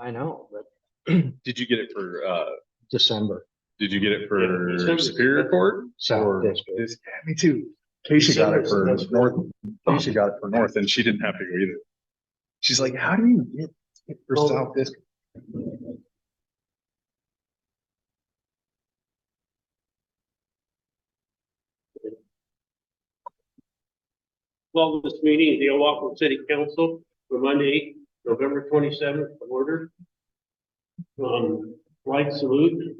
I know, but Did you get it for, December, did you get it for December. Superior Court? South Or District. yeah, me too. Keisha got it for December. North. Keisha got it for North and she didn't have to go either. She's like, how do you get it for Oh. South District? Well, this meeting of the Ilwaco City Council for Monday, November 27th, order. Flag salute.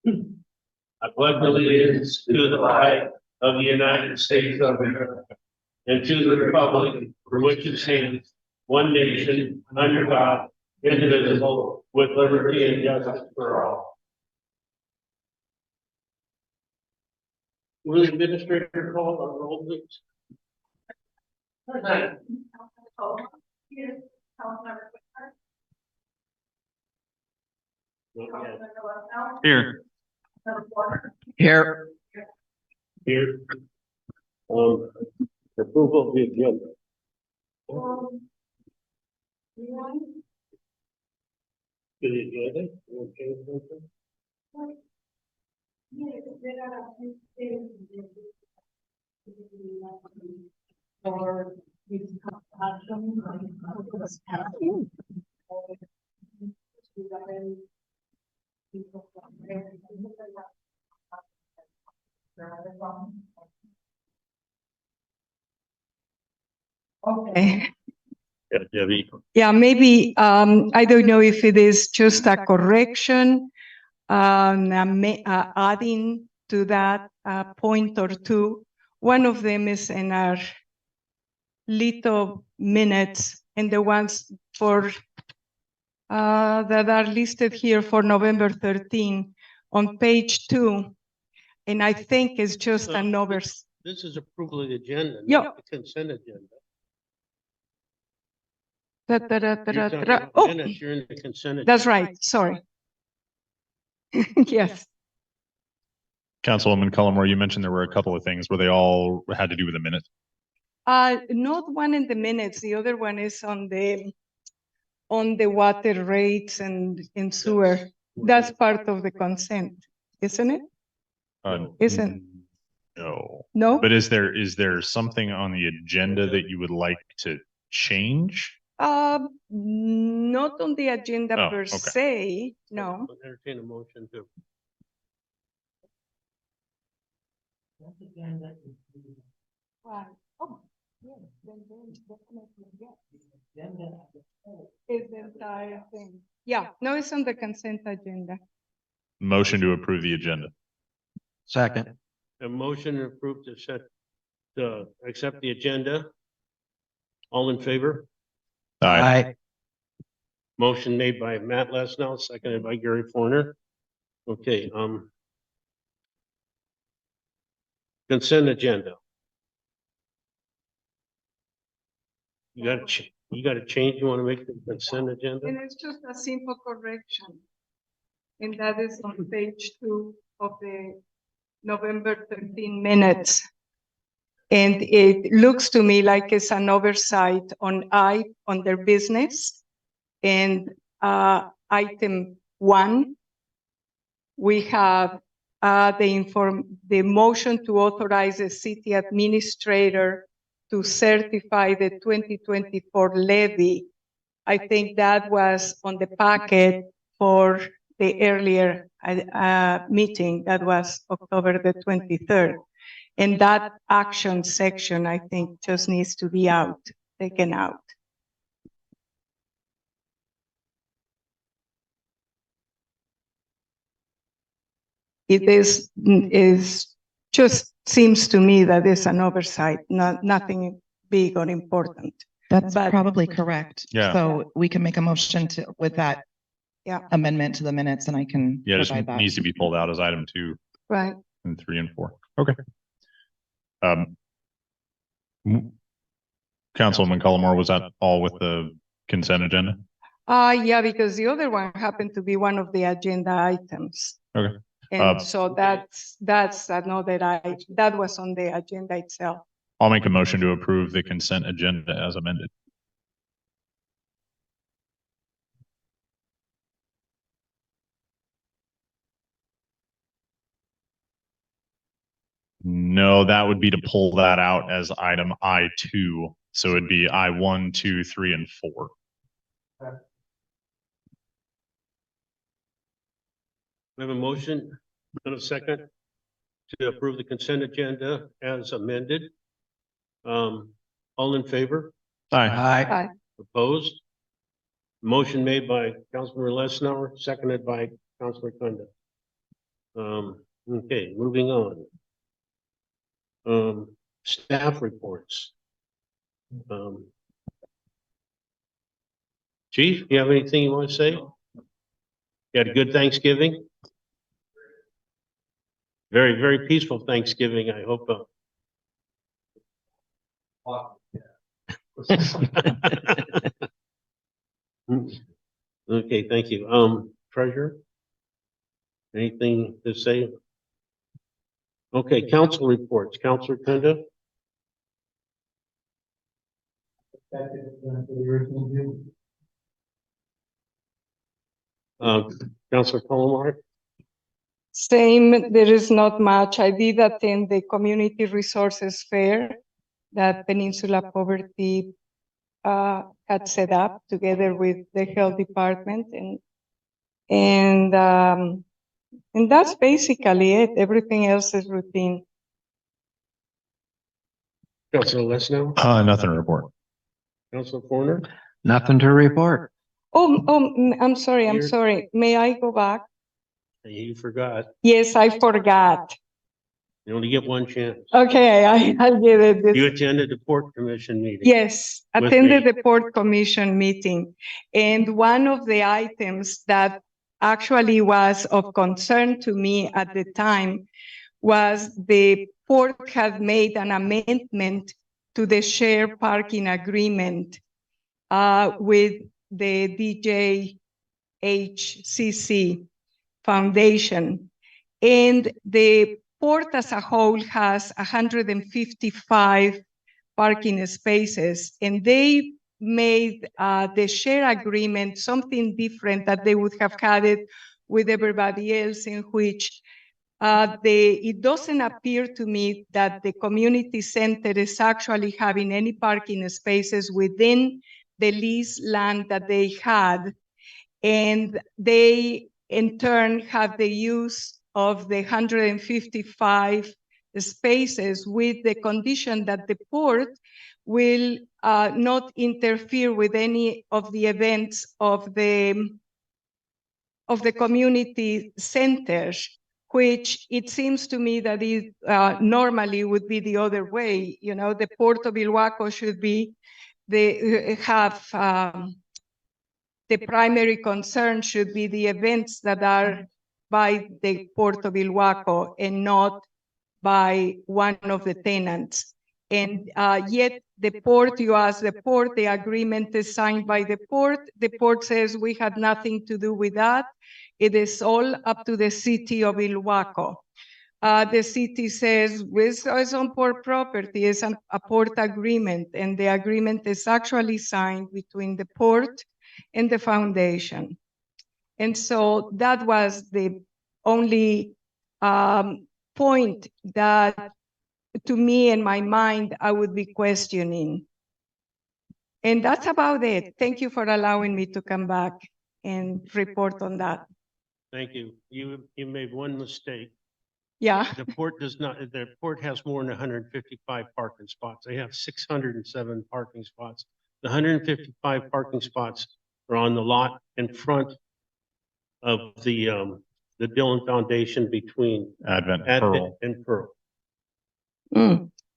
I pledge allegiance to the flag of the United States of America and to the republic for which it stands, one nation, under God, indivisible, with liberty and justice for all. Will the administrator call our roll, please? Here. Here. Here. Approval of the agenda. To the agenda, okay, okay. Okay. Yeah, Yeah, maybe, I don't know if it is just a correction, adding to that point or two. One of them is in our little minutes, and the ones for that are listed here for November 13 on page 2. And I think it's just an oversight. this is approval of the agenda, Yeah. not the consent agenda. Da, da, da, da, You're da, talking da. about Oh, minutes, you're in the consent agenda. that's right, sorry. Yes. Councilwoman Cullimore, you mentioned there were a couple of things. Were they all had to do with the minutes? Not one in the minutes, the other one is on the water rates and in sewer. That's part of the consent, isn't it? Isn't- No. No? But is there something on the agenda that you would like to change? Not on the agenda Oh, per okay. se, no. I'll entertain a motion to. Right. Oh, yes, then definitely, yes. Is the entire thing. Yeah, no, it's on the consent agenda. Motion to approve the agenda. Second. A motion approved to set, accept the agenda. All in favor? Aye. Motion made by Matt Lesnell, seconded by Gary Forner. Okay, consent agenda. You got to change, you want to make the consent agenda? And it's just a simple correction. And that is on page 2 of the November 13 minutes. And it looks to me like it's an oversight on their business. And item 1, we have the motion to authorize the city administrator to certify the 2024 levy. I think that was on the packet for the earlier meeting, that was October the 23rd. And that action section, I think, just needs to be taken out. It is just seems to me that it's an oversight, nothing big or important. That's But- probably correct. Yeah. So we can make a motion with that Yeah, amendment to the minutes and I can Yeah, it just provide that. needs to be pulled out as item 2 right. and 3 and 4. Okay. Councilwoman Cullimore, was that all with the consent agenda? Yeah, because the other one happened to be one of the agenda items. Okay. And so that's another that was on the agenda itself. I'll make a motion to approve the consent agenda as amended. No, that would be to pull that out as item I2. So it'd be I1, 2, 3, and 4. We have a motion and a second to approve the consent agenda as amended. All in favor? Aye. Aye. Opposed? Motion made by Councilor Lesnar, seconded by Councilor Kunda. Okay, moving on. Staff reports. Chief, you have anything you want to say? You had a good Thanksgiving? Very, very peaceful Thanksgiving, I hope. Okay, thank you. Treasurer? Anything to say? Okay, council reports. Councilor Kunda? Councilor Colomar? Same, there is not much. I did attend the Community Resources Fair that Peninsula Poverty had set up together with the Health Department, and that's basically it. Everything else is routine. Councilor Lesnar? Nothing to report. Councilor Corner? Nothing to report. I'm sorry, I'm Here. sorry. May I go back? You forgot. Yes, I forgot. You only get one chance. Okay, I'll give it. You attended the Port Commission meeting. Yes, With attended me. the Port Commission meeting. And one of the items that actually was of concern to me at the time was the port had made an amendment to the share parking agreement with the DJHCC Foundation. And the port as a whole has 155 parking spaces, and they made the share agreement something different that they would have had it with everybody else, in which it doesn't appear to me that the community center is actually having any parking spaces within the leased land that they had, and they in turn have the use of the 155 spaces with the condition that the port will not interfere with any of the events of the community centers, which it seems to me that it normally would be the other way. You know, the Port of Ilwaco should be the primary concern should be the events that are by the Port of Ilwaco and not by one of the tenants. And yet the port, you ask the port, the agreement is signed by the port. The port says we had nothing to do with that. It is all up to the city of Ilwaco. The city says it's on port property, it's a port agreement, and the agreement is actually signed between the port and the foundation. And so that was the only point that, to me, in my mind, I would be questioning. And that's about it. Thank you for allowing me to come back and report on that. Thank you. You made one mistake. Yeah. The port does not, the port has more than 155 parking spots. They have 607 parking spots. The 155 parking spots are on the lot in front of the Dillon Foundation between Advent, Advent Pearl. and Pearl.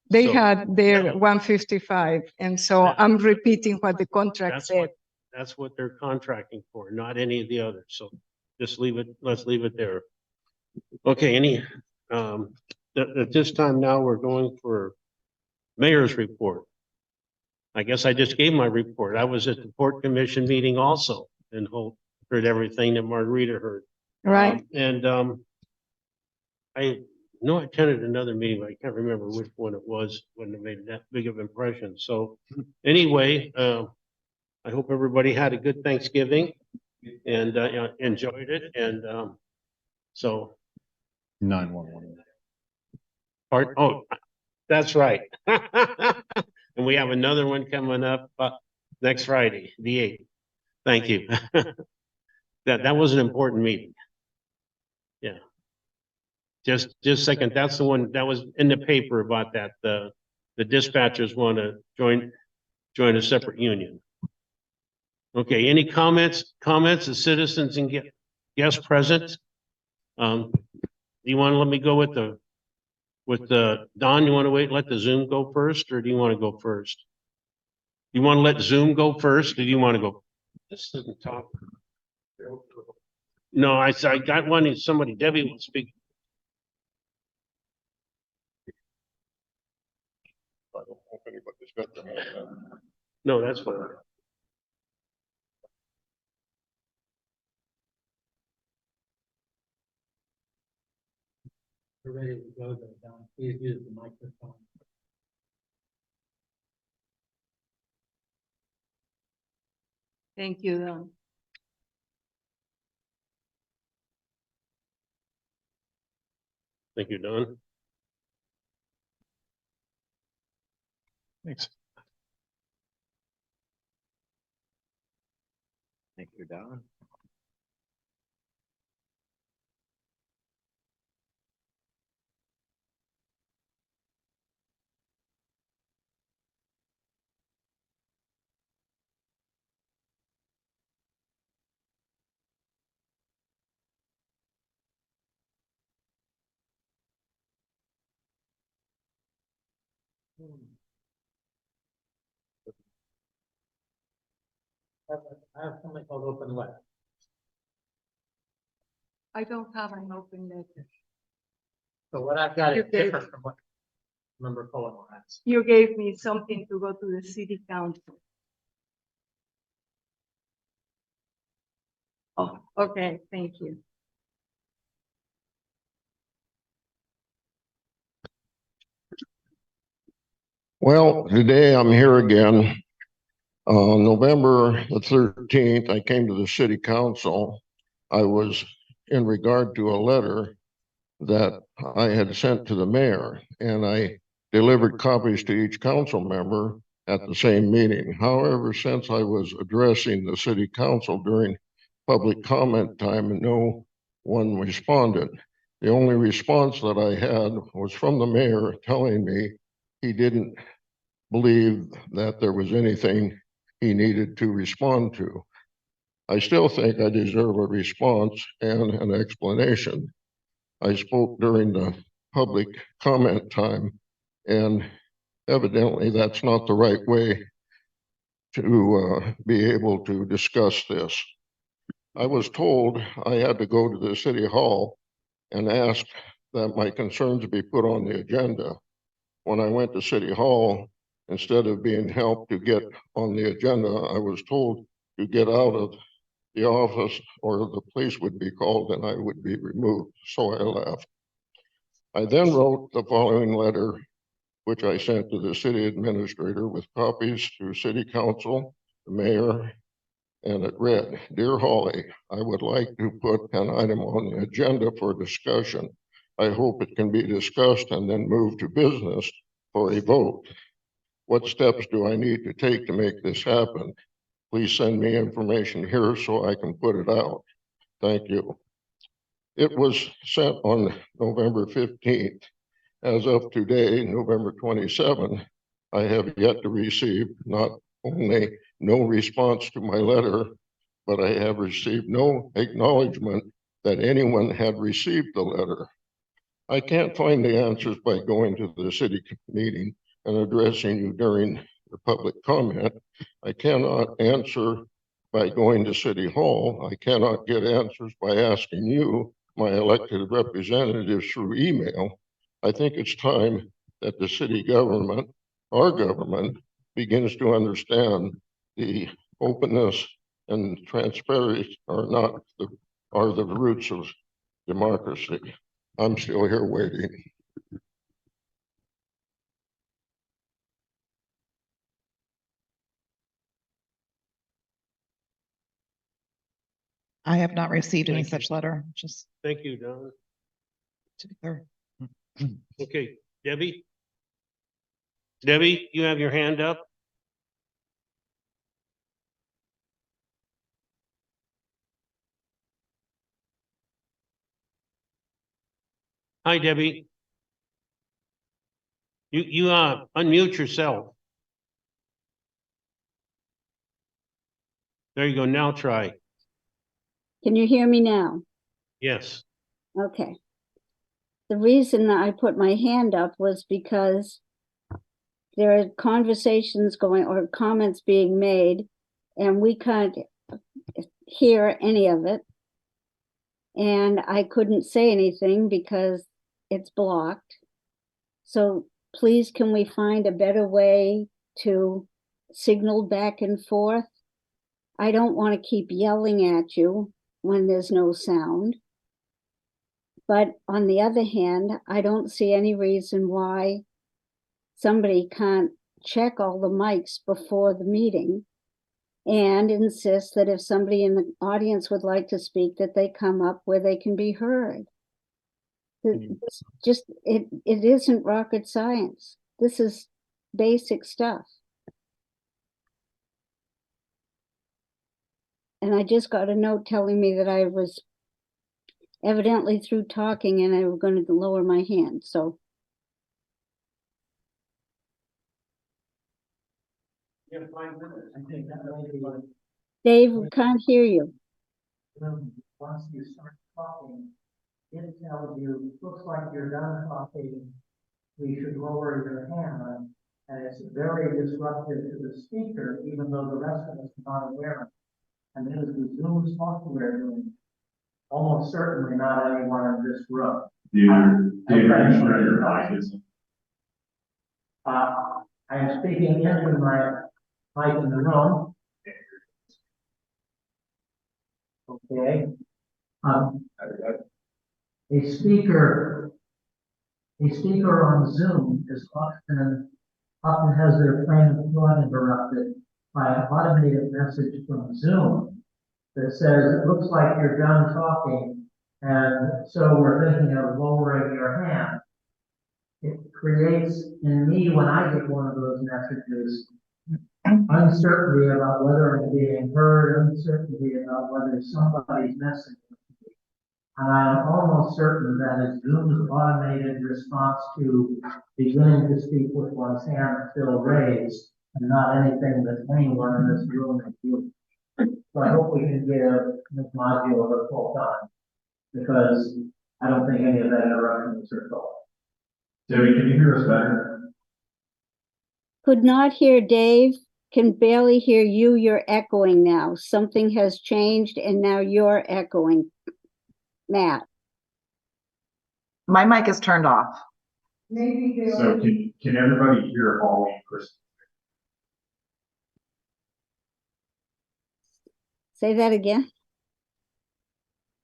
They So- had their 155, and so I'm repeating what the contract That's said. That's what they're contracting for, not any of the others. So just leave it, let's leave it there. Okay, at this time now, we're going for mayor's report. I guess I just gave my report. I was at the Port Commission meeting also and heard everything that Margarita heard. Right. I no, I attended another meeting, but I can't remember which one it was, when it made that big of impression. So anyway, I hope everybody had a good Thanksgiving and enjoyed it. And so 911. oh, that's right. And we have another one coming up next Friday, the 8th. Thank you. That was an important meeting. Yeah. Just second, that's the one that was in the paper about that. The dispatchers want to join a separate union. Okay, any comments of citizens and guests present? Do you want to let me go with Don, you want to wait, let the Zoom go first, or do you want to go first? You want to let Zoom go first, or do you want to go? This doesn't talk. No, I got one, somebody, Debbie will speak. I don't know if anybody's got that. No, that's fine. We're ready to go, though, Don. Please use the microphone. Thank you, Don. Thank you, Don. Thanks. Thank you, Don. I have something called open letter. I don't have an open letter. So what I've got is Okay. different from what Member Cullimore has. You gave me something to go to the city council. Oh, okay, thank you. Well, today I'm here again. On November the 13th, I came to the city council. I was in regard to a letter that I had sent to the mayor, and I delivered copies to each council member at the same meeting. However, since I was addressing the city council during public comment time, no one responded. The only response that I had was from the mayor telling me he didn't believe that there was anything he needed to respond to. I still think I deserve a response and an explanation. I spoke during the public comment time, and evidently that's not the right way to be able to discuss this. I was told I had to go to the city hall and ask that my concerns be put on the agenda. When I went to city hall, instead of being helped to get on the agenda, I was told to get out of the office or the police would be called and I would be removed. So I left. I then wrote the following letter, which I sent to the city administrator with copies to city council, the mayor, and it read, "Dear Holly, I would like to put an item on the agenda for discussion. I hope it can be discussed and then move to business for a vote. What steps do I need to take to make this happen? Please send me information here so I can put it out. Thank you." It was sent on November 15th. As of today, November 27, I have yet to receive not only no response to my letter, but I have received no acknowledgement that anyone had received the letter. I can't find the answers by going to the city meeting and addressing you during the public comment. I cannot answer by going to City Hall. I cannot get answers by asking you, my elected representatives, through email. I think it's time that the city government, our government, begins to understand the openness and transparency are the roots of democracy. I'm still here waiting. I have not received any Thank you. such letter, just Thank you, Don. to be clear. Okay, Debbie? Debbie, you have your hand up? Hi, Debbie. You unmute yourself. There you go. Now try. Can you hear me now? Yes. Okay. The reason that I put my hand up was because there are conversations going or comments being made, and we can't hear any of it. And I couldn't say anything because it's blocked. So please, can we find a better way to signal back and forth? I don't want to keep yelling at you when there's no sound. But on the other hand, I don't see any reason why somebody can't check all the mics before the meeting and insist that if somebody in the audience would like to speak, that they come up where they can be heard. It's just, it isn't rocket science. This is basic stuff. And I just got a note telling me that I was evidently through talking and I was going to lower my hand, so. You have 5 minutes. I think that may be like, Dave, we can't hear you. once you start talking, it tells you, looks like you're done talking, we should lower your hand. And it's very disruptive to the speaker, even though the rest of us are not aware of it. And it is the Zoom software doing, almost certainly not anyone in this room. I am speaking into my mic in the room. Okay. A speaker on Zoom is often has their train of thought interrupted by an automated message from Zoom that says, it looks like you're done talking, and so we're thinking of lowering your hand. It creates in me, when I get one of those messages, uncertainty about whether I'm being heard, uncertainty about whether somebody's message. And I am almost certain that it's Zoom's automated response to beginning to speak with one's hand still raised, and not anything that anyone in this room is doing. So I hope we can give this module the full time, because I don't think any of that interruption is her fault. Debbie, can you hear us better? Could not hear Dave, can barely hear you, you're echoing now. Something has changed and now you're echoing. Matt. My mic is turned off. So can everybody hear Holly and Chris? Say that again.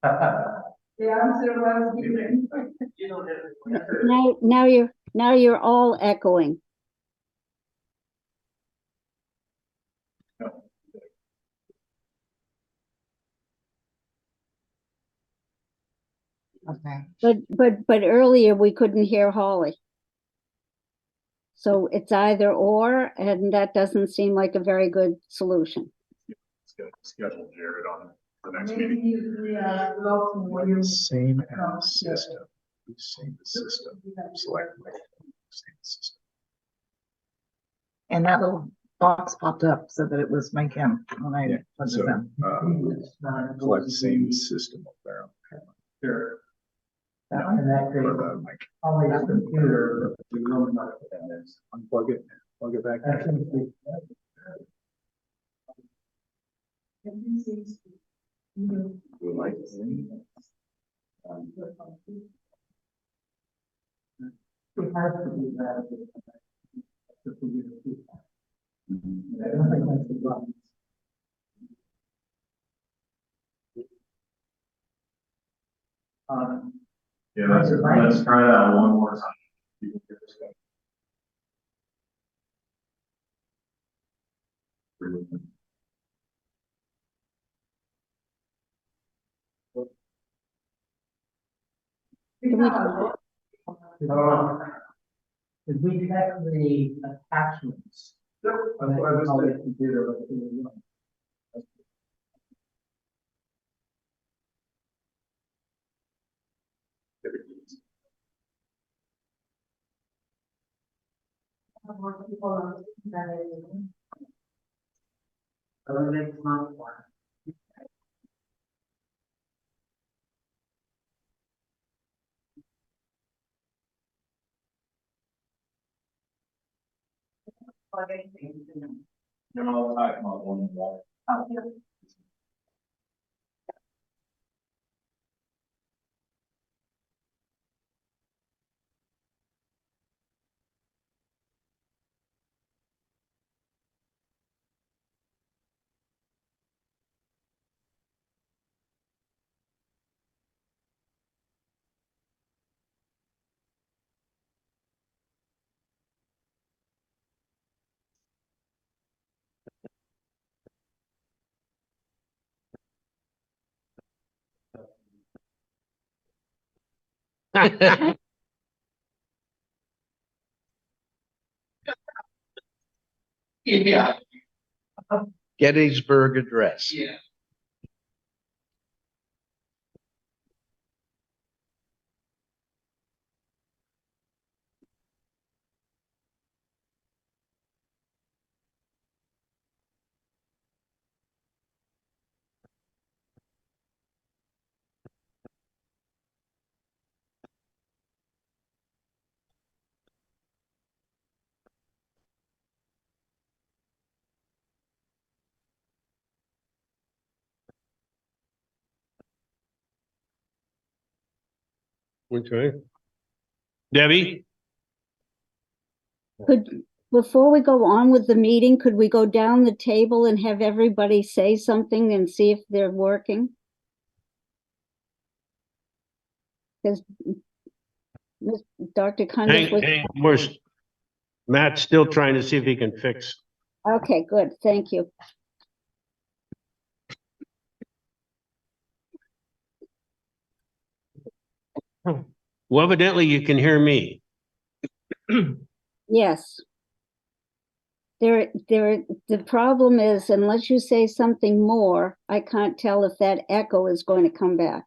The answer was given. Now you're all echoing. Okay. But earlier we couldn't hear Holly. So it's either or, and that doesn't seem like a very good solution. Schedule Jared on the next meeting. Same as system. Same system. Select. Same system. And that little box popped up so that it was my cam when I plugged So, it in. select same system up there. Sure. That one? And that For creates the mic. Holly's computer. Unplug it, plug it back. That seems to be- We like it. It has to be that. I don't think that's the problem. Yeah, let's try that one more time. Can we- Did we check the attachments? On the computer, like, No, I'll talk about one more. Yeah. Gettysburg Address. Yeah. Okay. Debbie? Before we go on with the meeting, could we go down the table and have everybody say something and see if they're working? Because Dr. Cundiff was, Matt's still trying to see if he can fix. okay, good, thank you. Well, evidently you can hear me. Yes. The problem is unless you say something more, I can't tell if that echo is going to come back.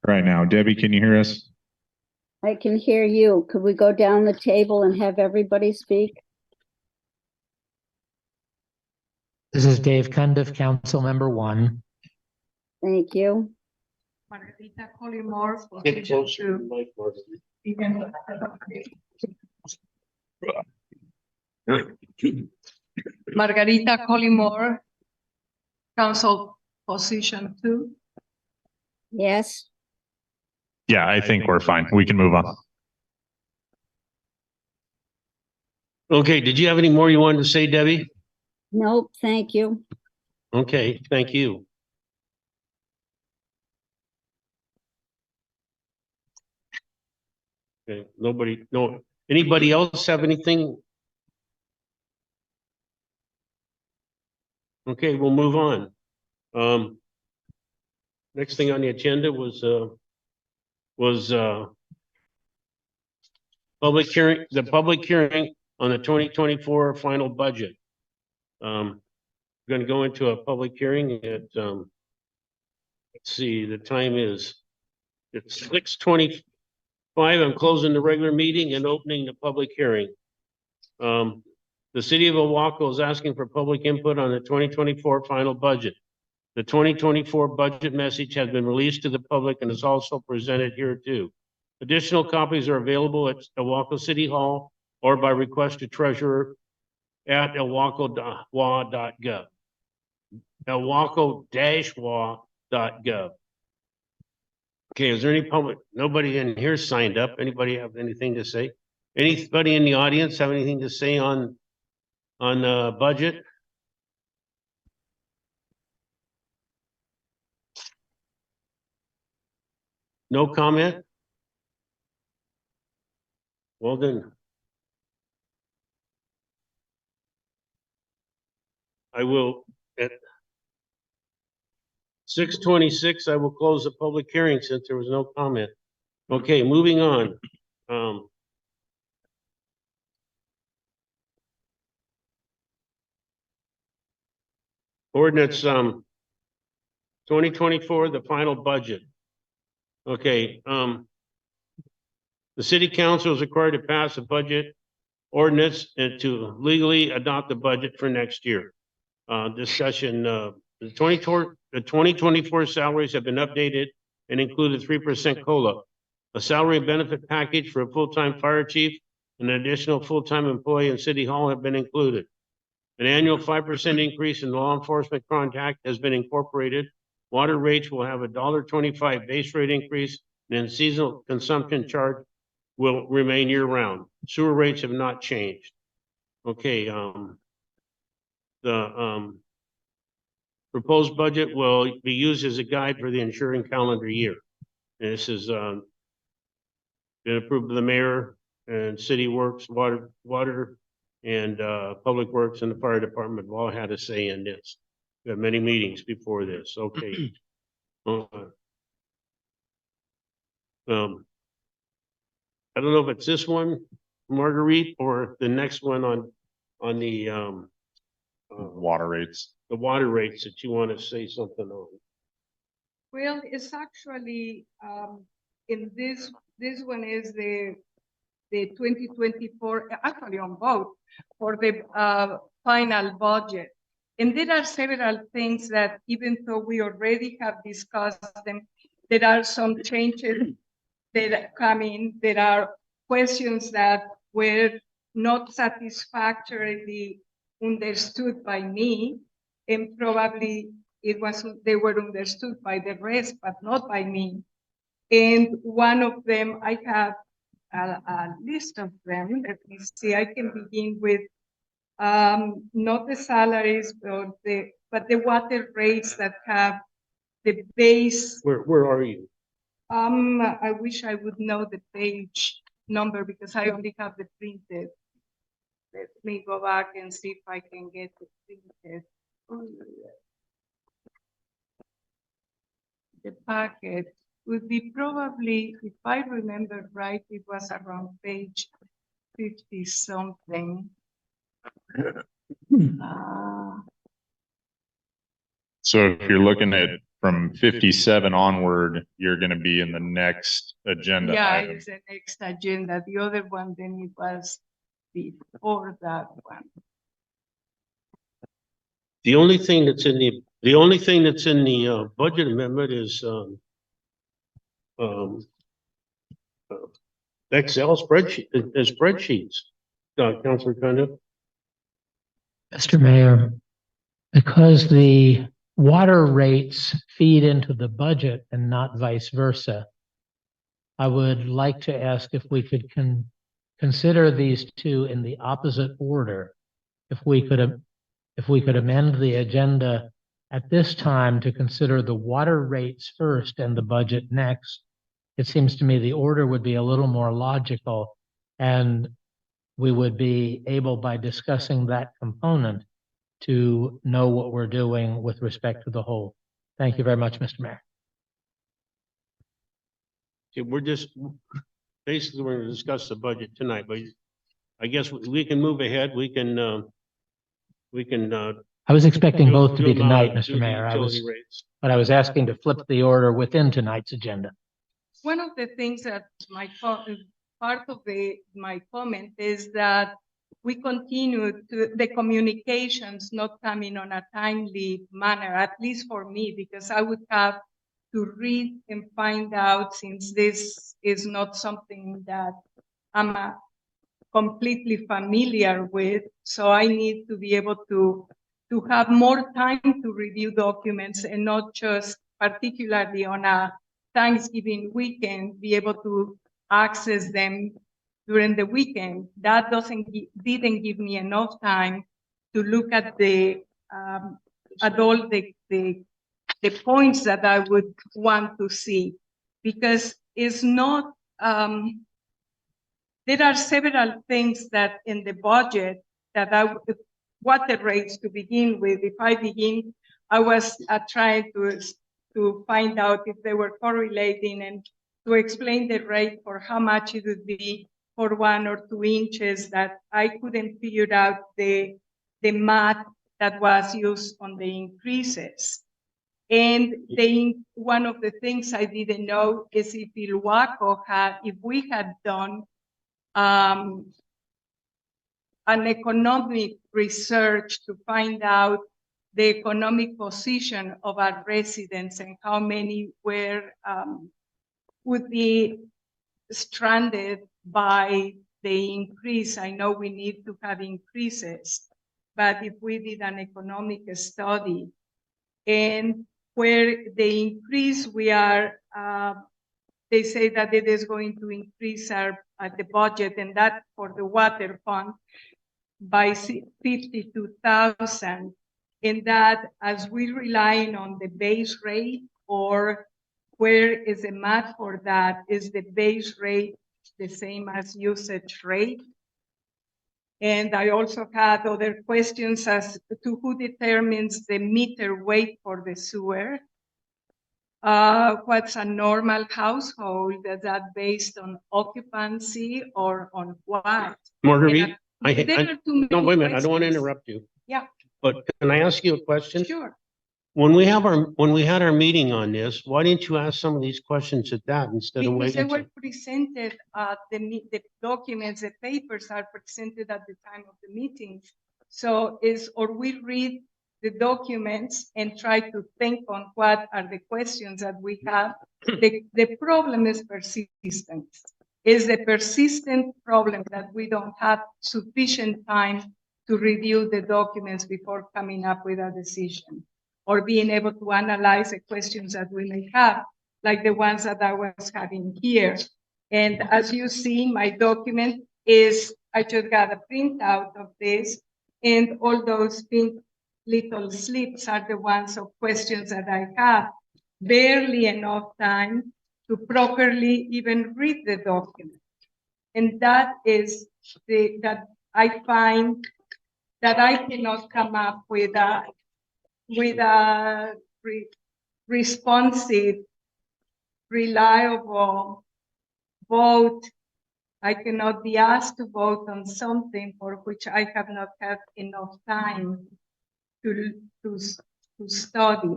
Right now, Debbie, can you hear us? I can hear you. Could we go down the table and have everybody speak? This is Dave Cundiff, Council Member 1. Thank you. Margarita Collymore. Get closer to Two. the mic, Margaret. Margarita Collymore, council position 2. Yes, Yeah, I think we're fine. We can move on. Okay, did you have any more you wanted to say, Debbie? nope, thank you. Okay, thank you. Okay, anybody else have anything? Okay, we'll move on. Next thing on the agenda was the public hearing on the 2024 final budget. Going to go into a public hearing at, let's see, the time is, it's 6:25. I'm closing the regular meeting and opening the public hearing. The city of Ilwaco is asking for public input on the 2024 final budget. The 2024 budget message has been released to the public and is also presented here too. Additional copies are available at Ilwaco City Hall or by request to treasurer at ilwaco.wa.gov. Ilwaco-wa.gov. Okay, is there any public, nobody in here signed up? Anybody have anything to say? Anybody in the audience have anything to say on budget? No comment? Well then. I will, at 6:26, I will close the public hearing since there was no comment. Okay, moving on. Ordinance 2024, the final budget. Okay, the city council is required to pass a budget ordinance and to legally adopt the budget for next year. Discussion, the 2024 salaries have been updated and included 3% COLA. A salary and benefit package for a full-time fire chief and an additional full-time employee in City Hall have been included. An annual 5% increase in law enforcement contact has been incorporated. Water rates will have a $1.25 base rate increase, and seasonal consumption charge will remain year-round. Sewer rates have not changed. Okay, the proposed budget will be used as a guide for the ensuing calendar year. And this is been approved by the mayor and city works, water and public works and the fire department have all had a say in this. We had many meetings before this. Okay. I don't know if it's this one, Marguerite, or the next one on the Water rates. the water rates that you want to say something on. Well, it's actually, in this one is the 2024, actually on both, for the final budget. And there are several things that even though we already have discussed them, there are some changes that come in. There are questions that were not satisfactorily understood by me, and probably they were understood by the rest, but not by me. And one of them, I have a list of them. Let me see. I can begin with not the salaries, but the water rates that have the base. Where are you? I wish I would know the page number because I only have the printed. Let me go back and see if I can get the printed. The packet would be probably, if I remember right, it was around page 50 something. So if you're looking at from 57 onward, you're going to be in the next agenda Yeah, item. it's the next agenda. The other one, then it was before that one. The only thing that's in the budget amendment is Excel spreadsheets. Councilor Conde. Mr. Mayor, because the water rates feed into the budget and not vice versa, I would like to ask if we could consider these two in the opposite order. If we could amend the agenda at this time to consider the water rates first and the budget next, it seems to me the order would be a little more logical, and we would be able, by discussing that component, to know what we're doing with respect to the whole. Thank you very much, Mr. Mayor. Okay, we're just basically we're going to discuss the budget tonight, but I guess we can move ahead. We can. I was expecting do- both to do be them, tonight, do Mr. the Mayor. utility rates. But I was asking to flip the order within tonight's agenda. One of the things that part of my comment is that we continue to the communications not coming on a timely manner, at least for me, because I would have to read and find out, since this is not something that I'm completely familiar with. So I need to be able to have more time to review documents and not just particularly on a Thanksgiving weekend, be able to access them during the weekend. That didn't give me enough time to look at at all the points that I would want to see, because it's not, there are several things that in the budget that water rates to begin with. If I begin, I was trying to find out if they were correlating and to explain the rate for how much it would be for 1 or 2 inches, that I couldn't figure out the math that was used on the increases. And one of the things I didn't know is if we had done an economic research to find out the economic position of our residents and how many would be stranded by the increase. I know we need to have increases, but if we did an economic study and where the increase we are, they say that it is going to increase the budget, and that for the water fund by 52,000. And that, as we're relying on the base rate, or where is the math for that? Is the base rate the same as usage rate? And I also had other questions as to who determines the meter weight for the sewer. What's a normal household? Is that based on occupancy or on what? Marguerite, There are too many no, wait a minute, I don't want to questions. interrupt you. Yeah, But can I ask you a question? sure. When we had our meeting on this, why didn't you ask some of these questions at that instead of Because they waiting? were presented, the documents, the papers are presented at the time of the meetings. So or we read the documents and try to think on what are the questions that we have. The problem is persistence. Is the persistent problem that we don't have sufficient time to review the documents before coming up with a decision, or being able to analyze the questions that we may have, like the ones that I was having here. And as you see, my document I just got a printout of this, and all those pink little slips are the ones of questions that I have. Barely enough time to properly even read the document. And that is that I find that I cannot come up with a responsive, reliable vote. I cannot be asked to vote on something for which I have not had enough time to study,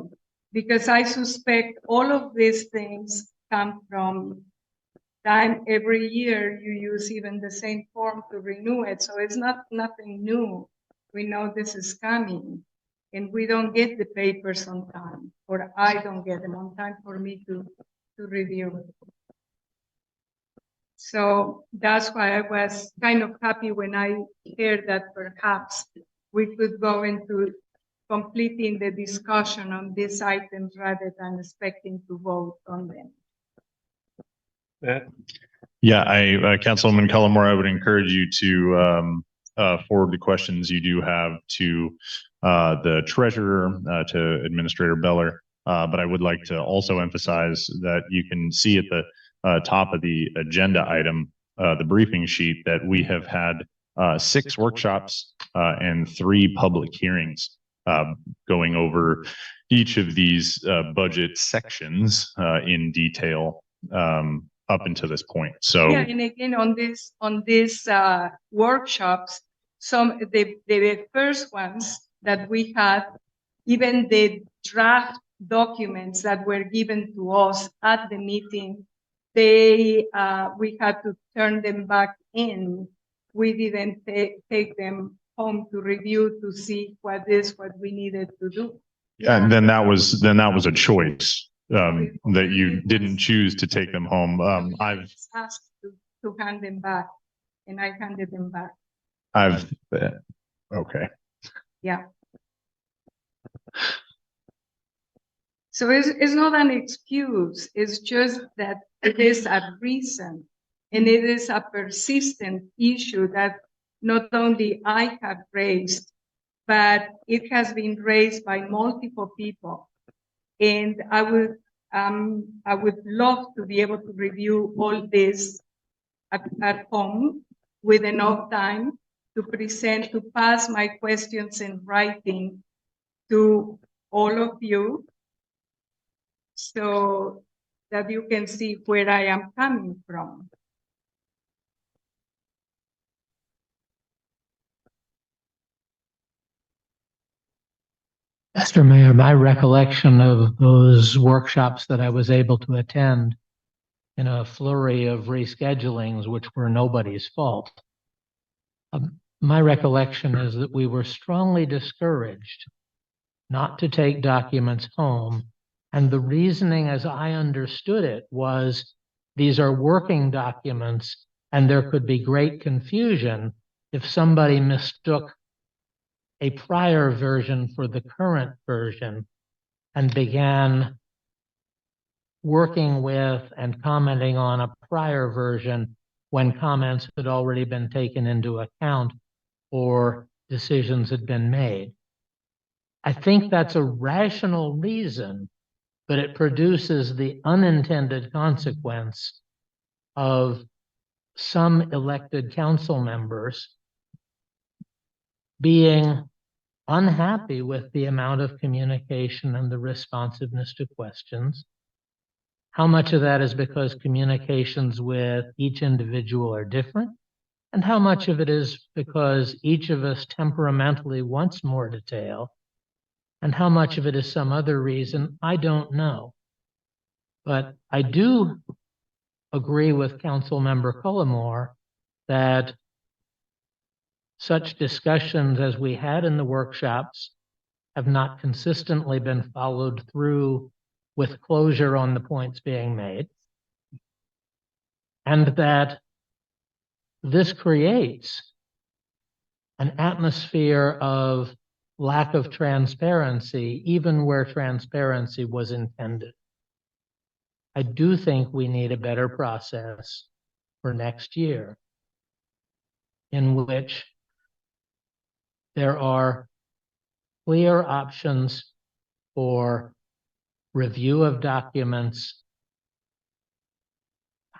because I suspect all of these things come from time. Every year you use even the same form to renew it, so it's nothing new. We know this is coming, and we don't get the papers on time, or I don't get them on time for me to review it. So that's why I was kind of happy when I heard that perhaps we could go into completing the discussion on these items rather than expecting to vote on them. Yeah, Councilwoman Cullimore, I would encourage you to forward the questions you do have to the treasurer, to Administrator Beller. But I would like to also emphasize that you can see at the top of the agenda item, the briefing sheet, that we have had 6 workshops and 3 public hearings going over each of these budget sections in detail up until this point. So yeah, and again on these workshops, the first ones that we had, even the draft documents that were given to us at the meeting, we had to turn them back in we didn't take them home to review to see what we needed to do. And then that was a choice that you didn't choose to take them home. I've asked to hand them back, and I handed them back. Okay. Yeah. So it's not an excuse. It's just that it is a reason, and it is a persistent issue that not only I have raised, but it has been raised by multiple people. And I would love to be able to review all this at home with enough time to pass my questions in writing to all of you, so that you can see where I am coming from. Mr. Mayor, my recollection of those workshops that I was able to attend in a flurry of reschedulings, which were nobody's fault. My recollection is that we were strongly discouraged not to take documents home. And the reasoning, as I understood it, was these are working documents and there could be great confusion if somebody mistook a prior version for the current version and began working with and commenting on a prior version when comments had already been taken into account or decisions had been made. I think that's a rational reason, but it produces the unintended consequence of some elected council members being unhappy with the amount of communication and the responsiveness to questions. How much of that is because communications with each individual are different? And how much of it is because each of us temperamentally wants more detail? And how much of it is some other reason? I don't know. But I do agree with Councilmember Cullimore that such discussions as we had in the workshops have not consistently been followed through with closure on the points being made. And that this creates an atmosphere of lack of transparency, even where transparency was intended. I do think we need a better process for next year in which there are clear options for review of documents,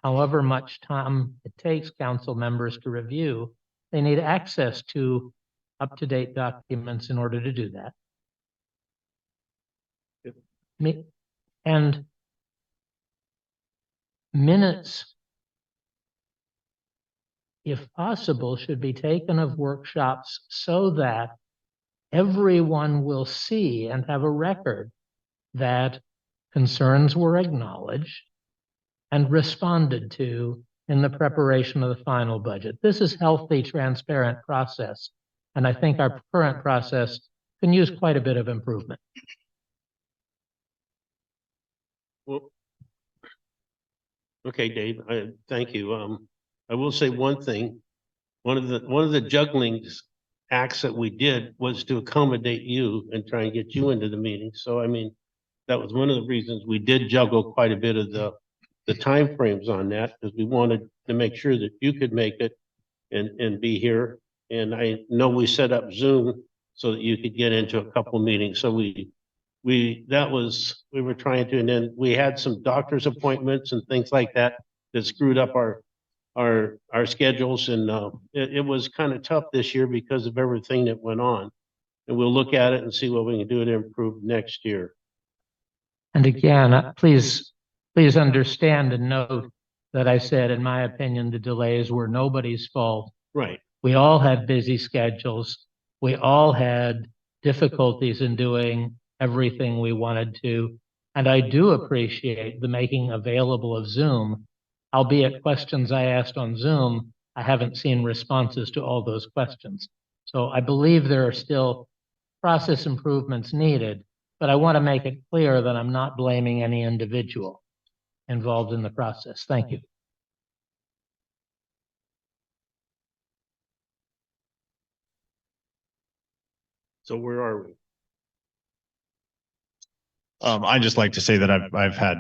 however much time it takes council members to review. They need access to up-to-date documents in order to do that. And minutes, if possible, should be taken of workshops so that everyone will see and have a record that concerns were acknowledged and responded to in the preparation of the final budget. This is healthy, transparent process. And I think our current process can use quite a bit of improvement. Well, okay, Dave, thank you. I will say one thing. One of the juggling acts that we did was to accommodate you and try and get you into the meeting. So, I mean, that was one of the reasons we did juggle quite a bit of the timeframes on that, because we wanted to make sure that you could make it and be here. And I know we set up Zoom so that you could get into a couple meetings. So we were trying to, and then we had some doctor's appointments and things like that that screwed up our schedules. And it was kind of tough this year because of everything that went on. And we'll look at it and see what we can do to improve next year. And again, please understand and note that I said, in my opinion, the delays were nobody's fault. Right. We all had busy schedules. We all had difficulties in doing everything we wanted to. And I do appreciate the making available of Zoom, albeit questions I asked on Zoom I haven't seen responses to all those questions. So I believe there are still process improvements needed, but I want to make it clear that I'm not blaming any individual involved in the process. Thank you. So where are we? I'd just like to say that I've had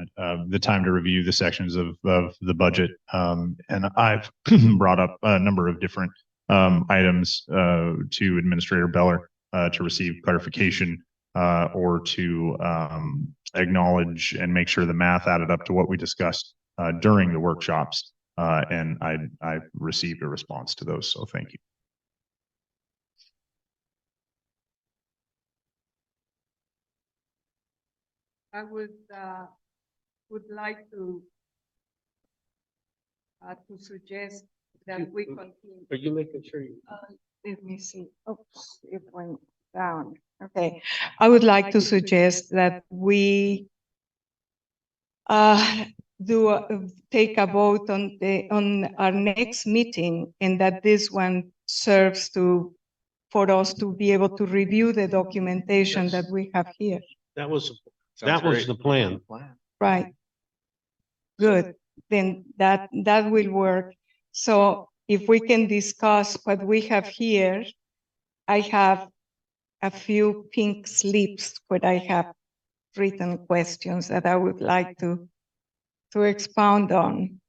the time to review the sections of the budget, and I've brought up a number of different items to Administrator Beller to receive clarification or to acknowledge and make sure the math added up to what we discussed during the workshops. And I received a response to those, so thank you. I would like to suggest that we continue. Are you making sure you? Let me see. Oops, it went down. Okay. I would like to suggest that we take a vote on our next meeting, and that this one serves for us to be able to review the documentation that we have here. That was Sounds great. the plan. Right. Good. Then that will work. So if we can discuss what we have here, I have a few pink slips where I have written questions that I would like to expound on.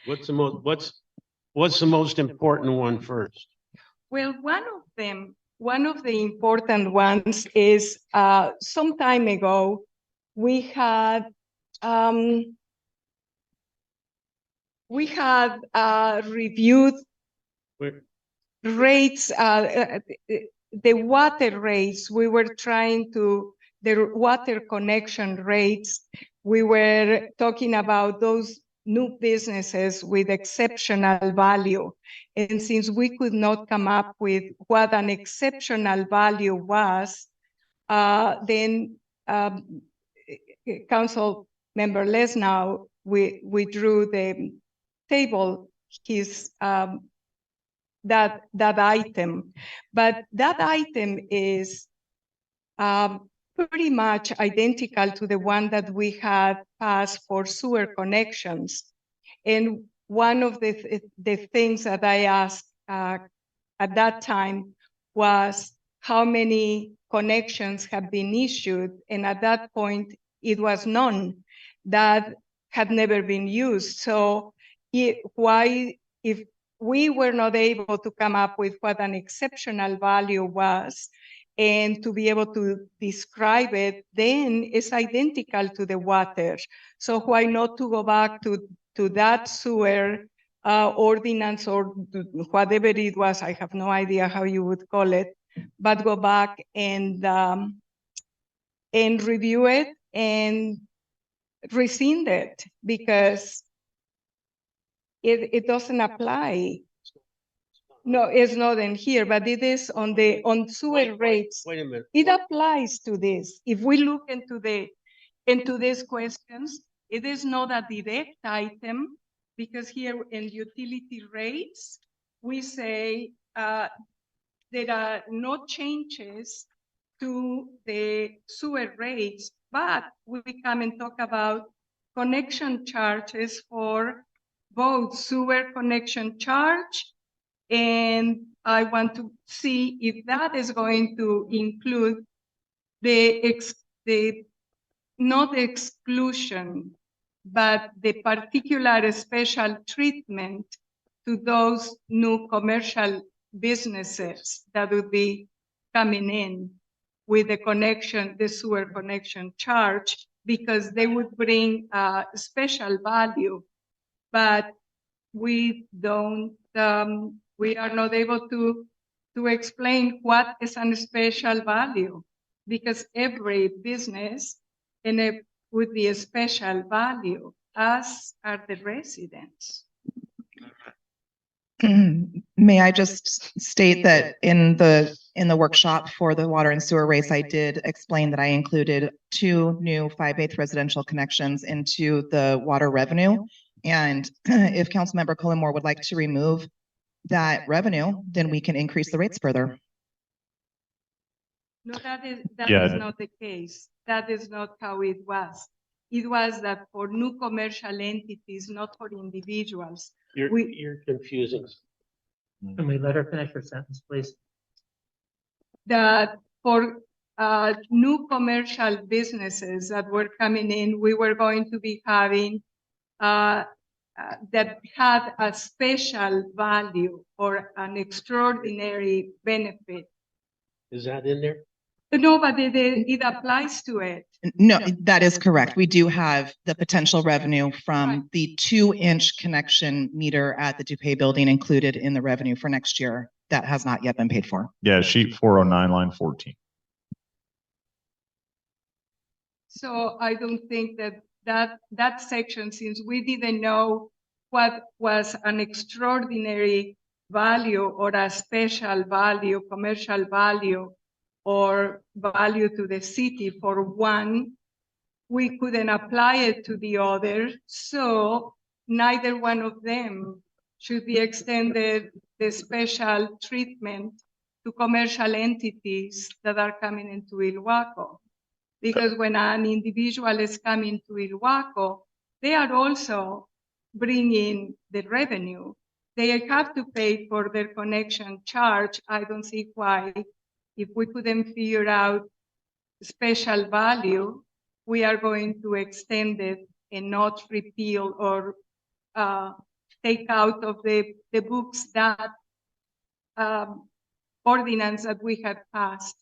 What's the most important one first? Well, one of the important ones is some time ago, we had reviewed rates, the water rates. We were trying to, the water connection rates. We were talking about those new businesses with exceptional value. And since we could not come up with what an exceptional value was, then Council Member Lesnau withdrew the table his that item. But that item is pretty much identical to the one that we had passed for sewer connections. And one of the things that I asked at that time was how many connections have been issued. And at that point, it was none. That had never been used. So why, if we were not able to come up with what an exceptional value was, and to be able to describe it, then it's identical to the water. So why not to go back to that sewer ordinance or whatever it was? I have no idea how you would call it, but go back and review it and rescind it, because it doesn't apply. No, it's not in here, but it is on sewer rates. Wait a minute. It applies to this. If we look into these questions, it is not a direct item, because here in utility rates, we say there are no changes to the sewer rates, but we come and talk about connection charges for both sewer connection charge, and I want to see if that is going to include not exclusion, but the particular special treatment to those new commercial businesses that would be coming in with the sewer connection charge, because they would bring special value, but we don't, we are not able to explain what is a special value, because every business would be a special value, as are the residents. May I just state that in the workshop for the water and sewer rates, I did explain that I included 2 new 5/8 residential connections into the water revenue. And if Councilmember Cullimore would like to remove that revenue, then we can increase the rates further. No, that is Yeah. not the case. That is not how it was. It was that for new commercial entities, not for individuals. You're confusing. Can we let her finish her sentence, please? That for new commercial businesses that were coming in, we were going to be having that had a special value or an extraordinary benefit. Is that in there? No, but it applies to it. No, that is correct. We do have the potential revenue Right. from the 2-inch connection meter at the DuPay building included in the revenue for next year. That has not yet been paid for. Yeah, sheet 409, line 14. So I don't think that section, since we didn't know what was an extraordinary value or a special value, commercial value, or value to the city for one, we couldn't apply it to the other. So neither one of them should be extended the special treatment to commercial entities that are coming into Ilwaco. Because when an individual is coming to Ilwaco, they are also bringing the revenue. They have to pay for their connection charge. I don't see why, if we couldn't figure out special value, we are going to extend it and not repeal or take out of the books that ordinance that we had passed,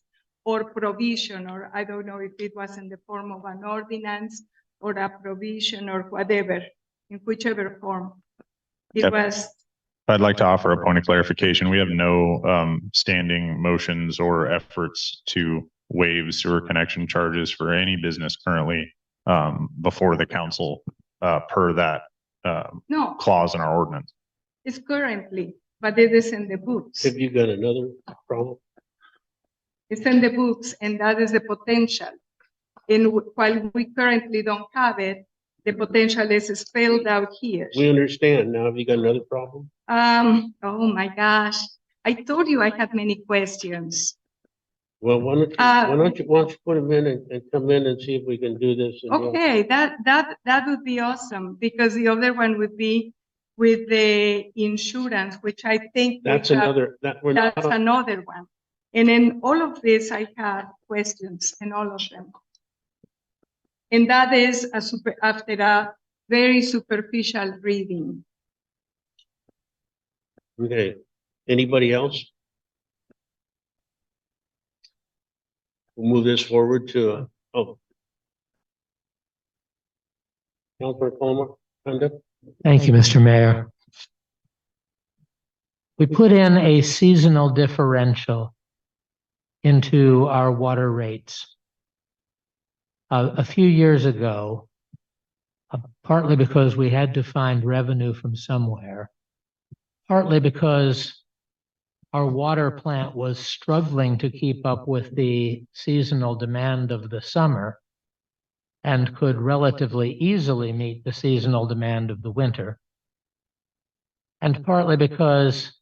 or provision, or I don't know if it was in the form of an ordinance or a provision or whatever, in whichever form it Yep. was. I'd like to offer a point of clarification. We have no standing motions or efforts to waive sewer connection charges for any business currently before the council per that No, clause in our ordinance. it's currently, but it is in the books. Have you got another problem? It's in the books, and that is the potential. And while we currently don't have it, the potential is spelled out here. We understand. Now, have you got another problem? Oh my gosh. I told you I had many questions. Well, why don't you put them in and come in and see if we can do this? And Okay, that would be awesome, because the other one would be with the insurance, which I think That's we have- another, that's another one. And in all of this, I had questions in all of them. And that is after a very superficial reading. okay. Anybody else? We'll move this forward to, Councilor Palmer, hand up. Thank you, Mr. Mayor. We put in a seasonal differential into our water rates a few years ago, partly because we had to find revenue from somewhere, partly because our water plant was struggling to keep up with the seasonal demand of the summer and could relatively easily meet the seasonal demand of the winter. And partly because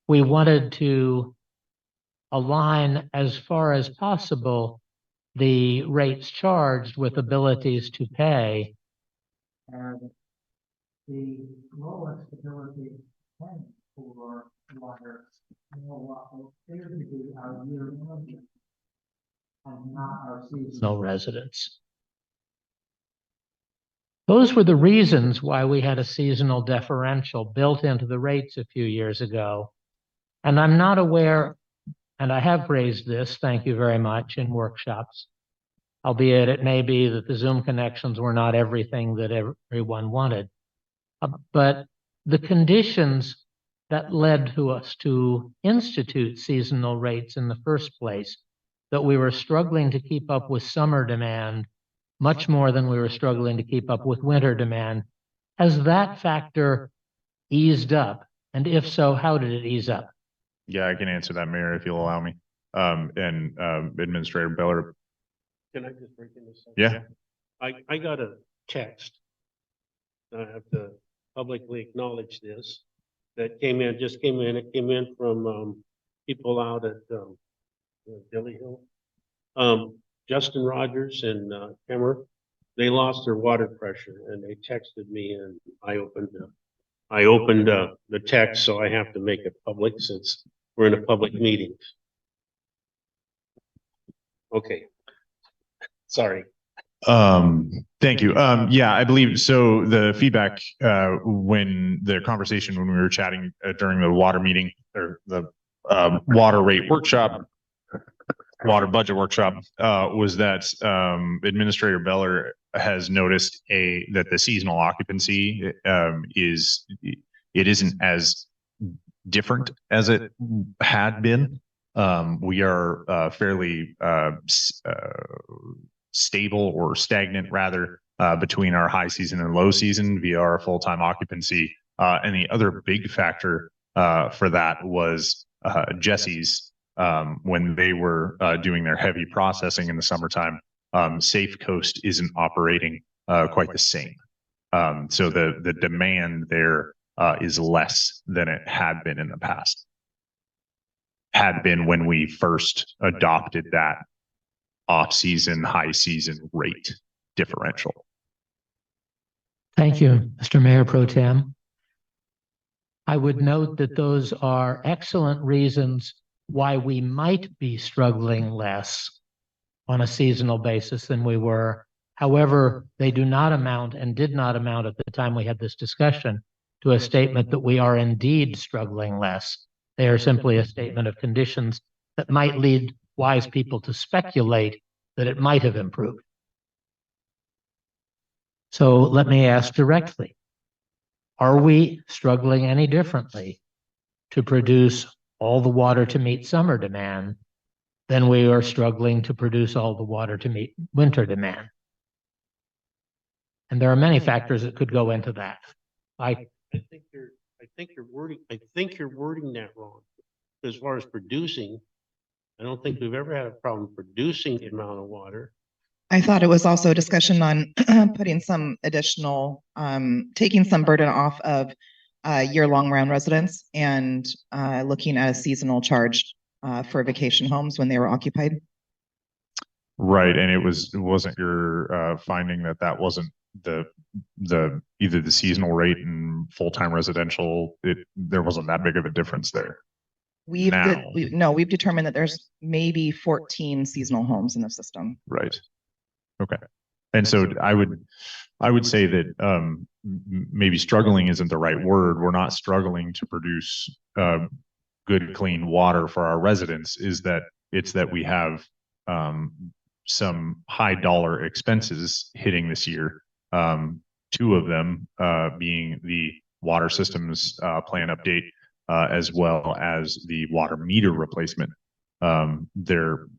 we wanted to align as far as possible the rates charged with abilities to pay. And the lowest ability to pay for water will clearly be our year round and not our seasonal. No residents. Those were the reasons why we had a seasonal differential built into the rates a few years ago. And I'm not aware, and I have raised this, thank you very much, in workshops, albeit it may be that the Zoom connections were not everything that everyone wanted. But the conditions that led to us to institute seasonal rates in the first place, that we were struggling to keep up with summer demand much more than we were struggling to keep up with winter demand. Has that factor eased up? And if so, how did it ease up? Yeah, I can answer that, Mayor, if you'll allow me. And Administrator Beller. Can I just break in this? Yeah. I got a text I have to publicly acknowledge this, that came in, just came in, it came in from, people out at, Dilly Hill. Justin Rogers and, Kemmer, they lost their water pressure and they texted me and I opened the text, so I have to make it public since we're in a public meeting. Okay. Sorry. Thank you. Yeah, I believe so. The feedback, when the conversation, when we were chatting during the water meeting or the, water rate workshop, water budget workshop, was that, Administrator Beller has noticed that the seasonal occupancy, it isn't as different as it had been. We are, fairly, stable or stagnant rather, between our high season and low season via our full-time occupancy. And the other big factor for that was Jesse's, when they were doing their heavy processing in the summertime. Safe Coast isn't operating quite the same. So the demand there is less than it had been in the past. Had been when we first adopted that off-season, high season rate differential. Thank you, Mr. Mayor Pro Tem. I would note that those are excellent reasons why we might be struggling less on a seasonal basis than we were. However, they do not amount and did not amount at the time we had this discussion to a statement that we are indeed struggling less. They are simply a statement of conditions that might lead wise people to speculate that it might have improved. So let me ask directly, are we struggling any differently to produce all the water to meet summer demand than we are struggling to produce all the water to meet winter demand? And there are many factors that could go into that. I think you're wording that wrong. As far as producing, I don't think we've ever had a problem producing the amount of water. I thought it was also a discussion on putting some additional, taking some burden off of year-long round residents and looking at a seasonal charge for vacation homes when they were occupied. Right, and it wasn't your finding that wasn't the either the seasonal rate and full-time residential. There wasn't that big of a difference there. We've determined that there's maybe 14 seasonal homes in the system. Right. Okay. And so I would say that maybe struggling isn't the right word. We're not struggling to produce good, clean water for our residents. It's that we have some high dollar expenses hitting this year. Two of them being the water systems plan update, as well as the water meter replacement. Their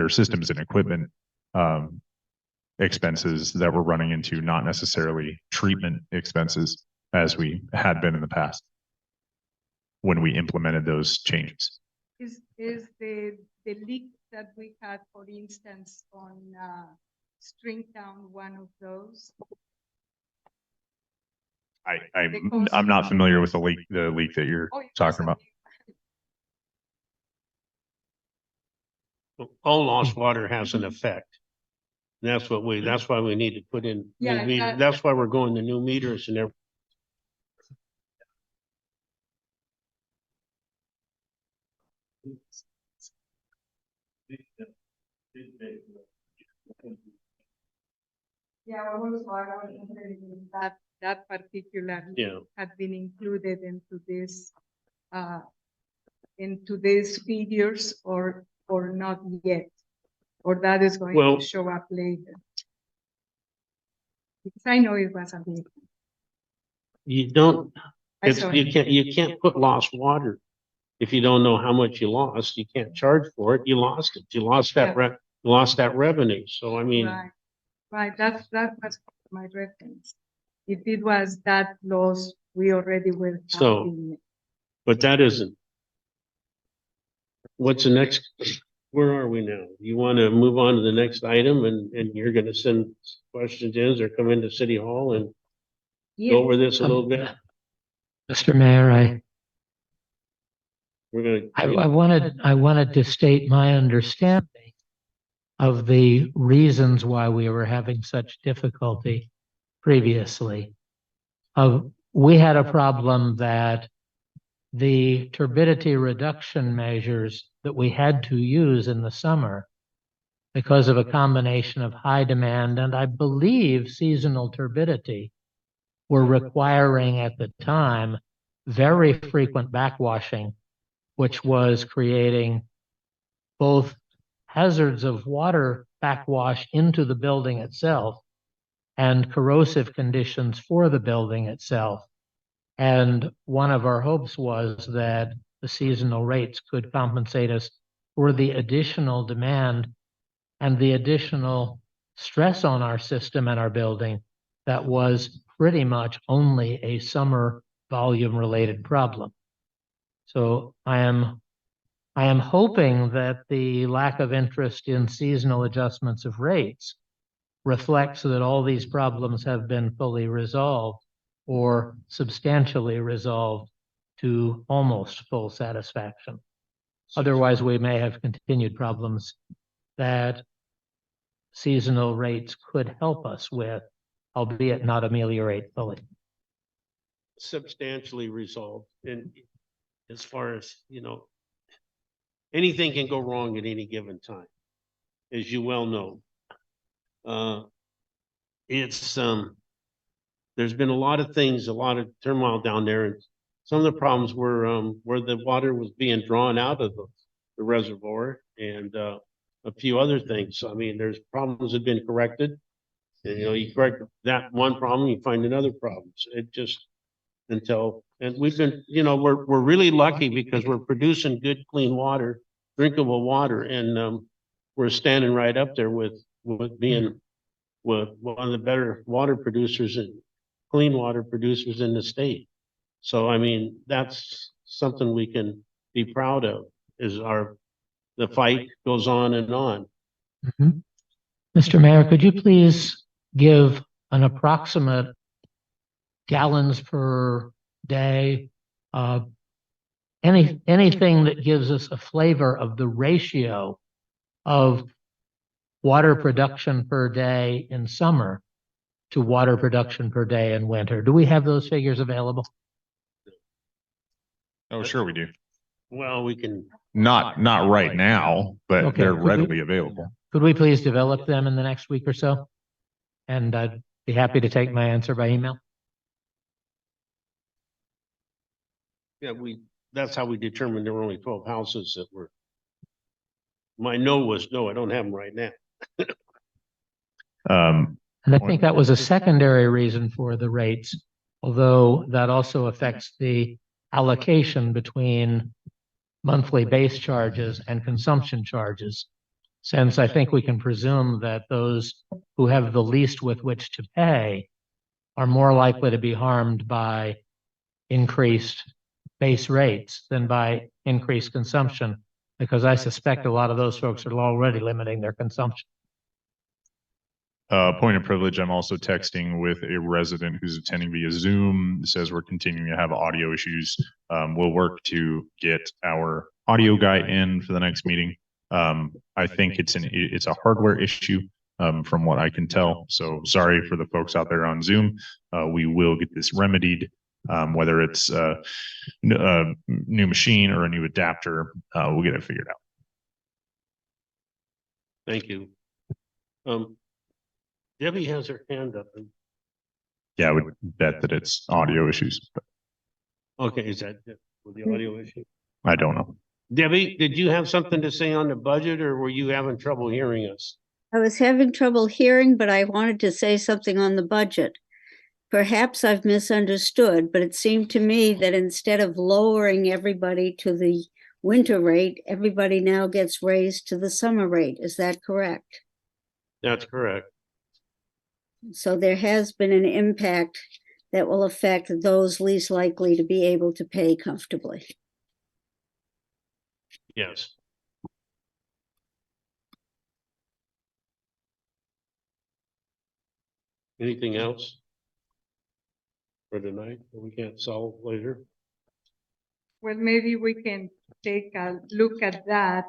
systems and equipment expenses that we're running into, not necessarily treatment expenses as we had been in the past when we implemented those changes. Is the leak that we had, for instance, on Stringtown one of those? I'm not familiar with the leak that you're talking about. All lost water has an effect. That's why we need to put in new meters. That's why we're going to new meters and everything. Yeah, that particular had been included into these figures or not yet, or that is going to show up later. Because I know it was a big. You can't put lost water if you don't know how much you lost. You can't charge for it. You lost it. You lost that revenue. So I mean, right. That was my reference. If it was that loss, we already were. So, but that isn't. What's the next? Where are we now? You want to move on to the next item, and you're going to send questions in or come into City Hall and. go over this a little bit? Mr. Mayor, We're gonna. I wanted to state my understanding of the reasons why we were having such difficulty previously. We had a problem that the turbidity reduction measures that we had to use in the summer, because of a combination of high demand and I believe seasonal turbidity, were requiring at the time very frequent backwashing, which was creating both hazards of water backwash into the building itself and corrosive conditions for the building itself. And one of our hopes was that the seasonal rates could compensate us for the additional demand and the additional stress on our system and our building that was pretty much only a summer volume related problem. So I am hoping that the lack of interest in seasonal adjustments of rates reflects that all these problems have been fully resolved or substantially resolved to almost full satisfaction. Otherwise, we may have continued problems that seasonal rates could help us with, albeit not ameliorate fully. Substantially resolved. And as far as, anything can go wrong at any given time, as you well know. There's been a lot of things, a lot of turmoil down there, and some of the problems were where the water was being drawn out of the reservoir and a few other things. I mean, there's problems that have been corrected. And, you correct that one problem, you find another problem. So it just and we've been, we're really lucky because we're producing good, clean water, drinkable water, and we're standing right up there with being with one of the better water producers and clean water producers in the state. So, I mean, that's something we can be proud of, is the fight goes on and on. Mr. Mayor, could you please give an approximate gallons per day, anything that gives us a flavor of the ratio of water production per day in summer to water production per day in winter? Do we have those figures available? Oh, sure we do. Well, we can. Not right now, but Okay, they're could we- readily available. Could we please develop them in the next week or so? And I'd be happy to take my answer by email. Yeah, that's how we determined there were only 12 houses that were. My no was no, I don't have them right now. And I think that was a secondary reason for the rates, although that also affects the allocation between monthly base charges and consumption charges. Since I think we can presume that those who have the least with which to pay are more likely to be harmed by increased base rates than by increased consumption, because I suspect a lot of those folks are already limiting their consumption. Point of privilege, I'm also texting with a resident who's attending via Zoom. It says we're continuing to have audio issues. We'll work to get our audio guy in for the next meeting. I think it's a hardware issue from what I can tell. So sorry for the folks out there on Zoom. We will get this remedied, whether it's a new machine or a new adapter. We'll get it figured out. Thank you. Debbie has her hand up. Yeah, I would bet that it's audio issues, but Okay, is that with the audio issue? I don't know. Debbie, did you have something to say on the budget, or were you having trouble hearing us? I was having trouble hearing, but I wanted to say something on the budget. Perhaps I've misunderstood, but it seemed to me that instead of lowering everybody to the winter rate, everybody now gets raised to the summer rate. Is that correct? That's correct. So there has been an impact that will affect those least likely to be able to pay comfortably. Yes. Anything else? for tonight that we can't solve later? Well, maybe we can take a look at that,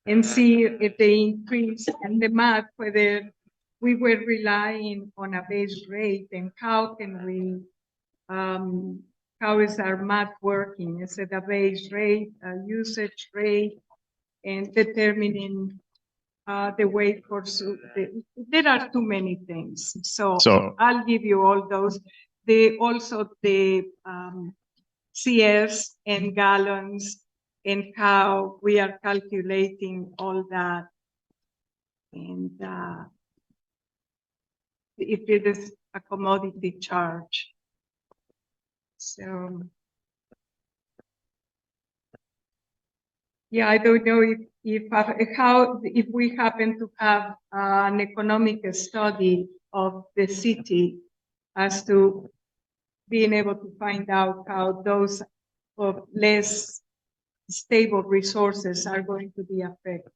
and see if the increase in the math, whether we were relying on a base rate, and how can we, how is our math working? Is it a base rate, a usage rate, and determining the weight for, there are too many things. So I'll give you all those. Also the CS and gallons, and how we are calculating all that. And if it is a commodity charge. So, yeah, I don't know if we happen to have an economic study of the city as to being able to find out how those of less stable resources are going to be affected.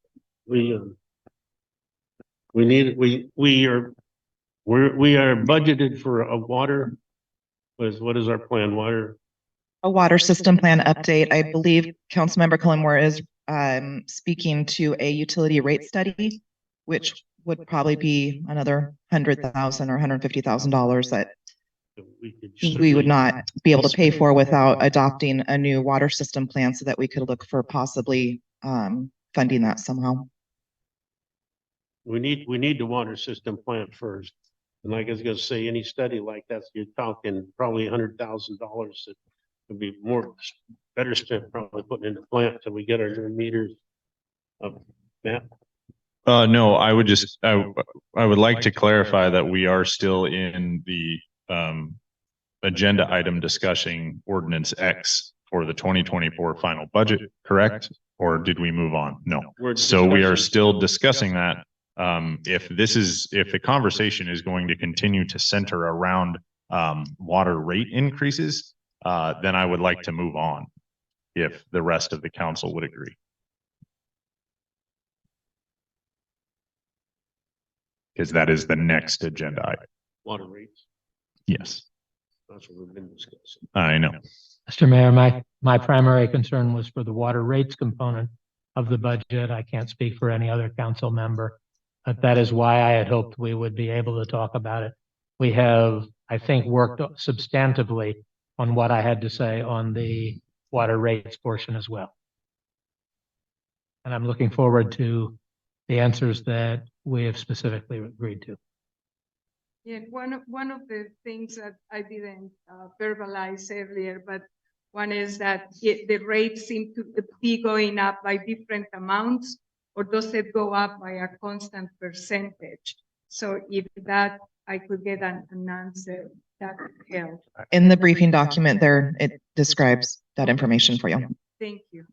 We are budgeted for a water. What is our plan? Water. A water system plan update. I believe Councilmember Cullimore is speaking to a utility rate study, which would probably be another $100,000 or $150,000 that we would not be able to pay for without adopting a new water system plan, so that we could look for possibly funding that somehow. We need the water system plan first. And like I was gonna say, any study like that, you're talking probably $100,000 that would be better spent probably putting in the plant till we get our new meters up. Matt? No, I would just, I would like to clarify that we are still in the agenda item discussing ordinance X for the 2024 final budget, correct? Or did we move on? No. So we are still discussing that. If the conversation is going to continue to center around water rate increases, then I would like to move on if the rest of the council would agree. Because that is the next agenda item. Water rates. Yes, That's what we've been discussing. I know. Mr. Mayor, my primary concern was for the water rates component of the budget. I can't speak for any other council member, but that is why I had hoped we would be able to talk about it. We have, I think, worked substantively on what I had to say on the water rates portion as well. And I'm looking forward to the answers that we have specifically agreed to. Yeah, one of the things that I didn't verbalize earlier, but one is that the rates seem to be going up by different amounts, or does it go up by a constant percentage? So if that I could get an answer, that would help. In the briefing document there, it describes that information for you. Thank you.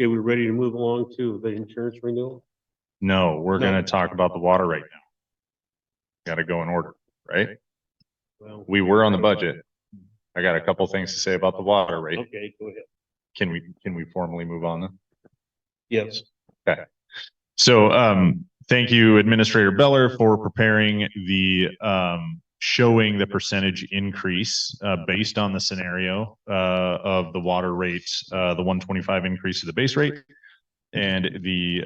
Okay, we're ready to move along to the insurance renewal. No, we're going to talk about the water right now. Got to go in order, right? Well, We were on the budget. I got a couple things to say about the water rate. okay, go ahead. Can we formally move on then? Yes. Okay. So thank you, Administrator Beller, for preparing the showing the percentage increase based on the scenario of the water rates, the 125 increase of the base rate, and the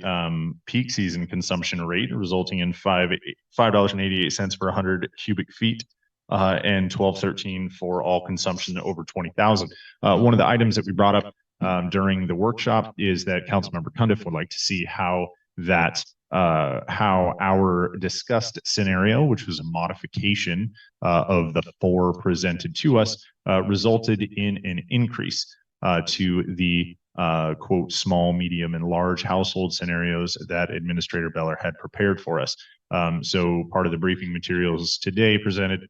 peak season consumption rate, resulting in $5.88 per 100 cubic feet, and $12.13 for all consumption over 20,000. One of the items that we brought up during the workshop is that Councilmember Cundiff would like to see how our discussed scenario, which was a modification of the 4 presented to us, resulted in an increase to the quote small, medium, and large household scenarios that Administrator Beller had prepared for us. So part of the briefing materials today presented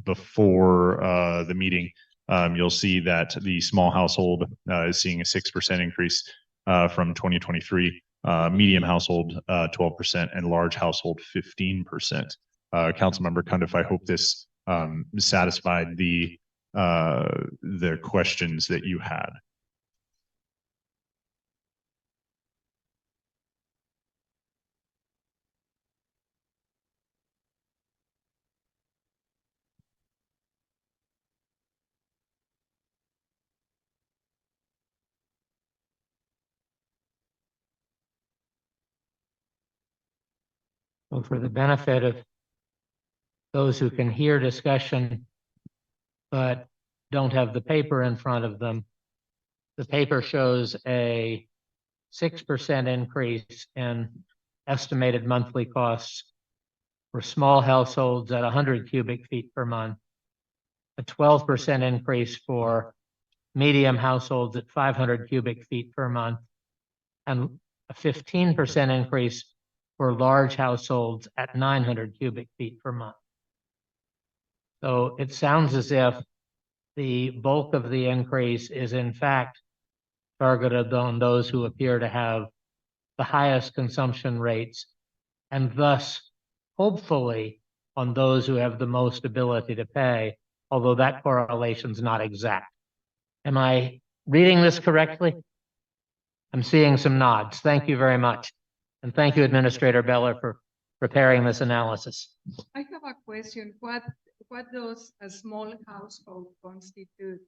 before the meeting, you'll see that the small household is seeing a 6% increase from 2023, medium household 12%, and large household 15%. Councilmember Cundiff, I hope this satisfied the questions that you had. So for the benefit of those who can hear discussion but don't have the paper in front of them, the paper shows a 6% increase in estimated monthly costs for small households at 100 cubic feet per month, a 12% increase for medium households at 500 cubic feet per month, and a 15% increase for large households at 900 cubic feet per month. So it sounds as if the bulk of the increase is in fact targeted on those who appear to have the highest consumption rates, and thus hopefully on those who have the most ability to pay, although that correlation is not exact. Am I reading this correctly? I'm seeing some nods. Thank you very much. And thank you, Administrator Beller, for preparing this analysis. I have a question. What does a small household constitute?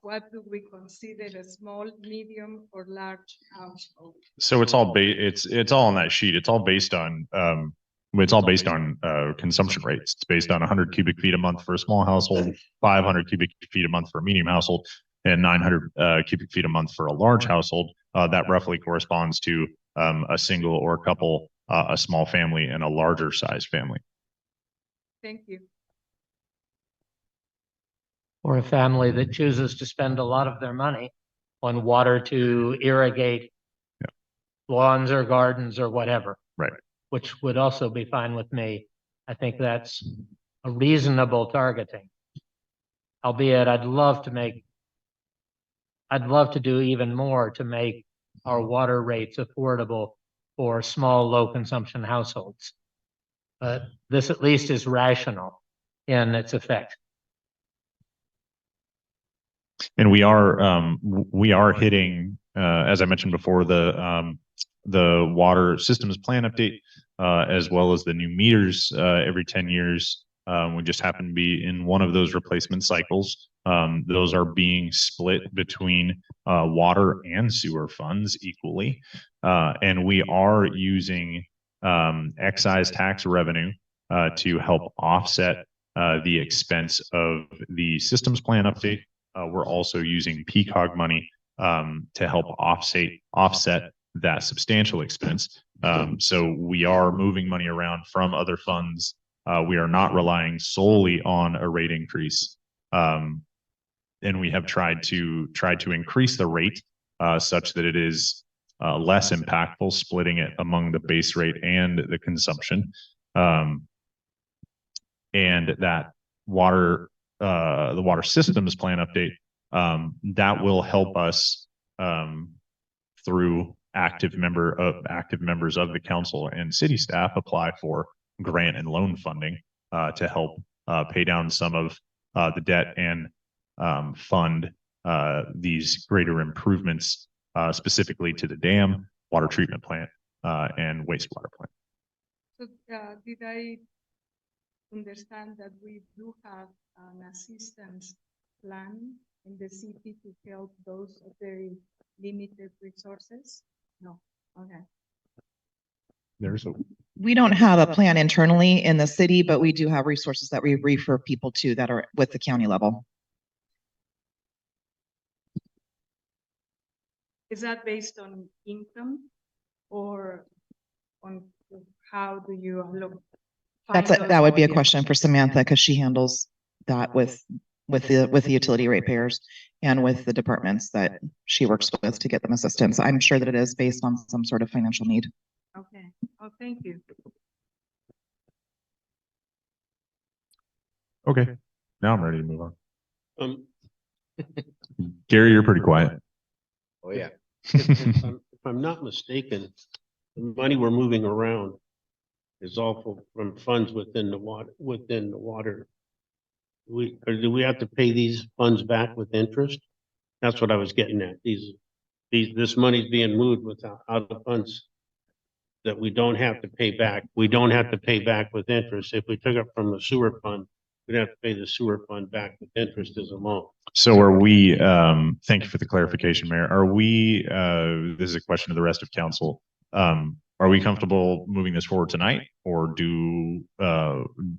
What do we consider a small, medium, or large household? So it's all it's all on that sheet. It's all based on consumption rates. It's based on 100 cubic feet a month for a small household, 500 cubic feet a month for a medium household, and 900 cubic feet a month for a large household. That roughly corresponds to a single or couple, a small family, and a larger size family. Thank you. Or a family that chooses to spend a lot of their money on water to irrigate lawns or gardens or whatever. Right. Which would also be fine with me. I think that's a reasonable targeting. Albeit I'd love to do even more to make our water rates affordable for small, low consumption households. But this at least is rational in its effect. And we are hitting, as I mentioned before, the water systems plan update, as well as the new meters every 10 years. We just happen to be in one of those replacement cycles. Those are being split between water and sewer funds equally. And we are using excise tax revenue to help offset the expense of the systems plan update. We're also using PCOG money to help offset that substantial expense. So we are moving money around from other funds. We are not relying solely on a rate increase. And we have tried to increase the rate such that it is less impactful, splitting it among the base rate and the consumption. And that the water systems plan update, that will help us through active members of the council and city staff apply for grant and loan funding to help pay down some of the debt and fund these greater improvements specifically to the dam, water treatment plant, and wastewater plant. So did I understand that we do have an assistance plan in the city to help those with very limited resources? No. Okay. We don't have a plan internally in the city, but we do have resources that we refer people to that are with the county level. Is that based on income or on how do you look? That would be a question for Samantha because she handles that with the utility ratepayers and with the departments that she works with to get them assistance. I'm sure that it is based on some sort of financial need. Okay. Oh, thank you. Okay, now I'm ready to move on. Gary, you're pretty quiet. Oh, yeah. If I'm not mistaken, the money we're moving around is all from funds within the water. Do we have to pay these funds back with interest? That's what I was getting at. This money's being moved out of funds that we don't have to pay back. We don't have to pay back with interest. If we took it from the sewer fund, we'd have to pay the sewer fund back with interest as a loan. So are we, thank you for the clarification, Mayor. Are we, this is a question to the rest of council. Are are we comfortable moving this forward tonight? Or do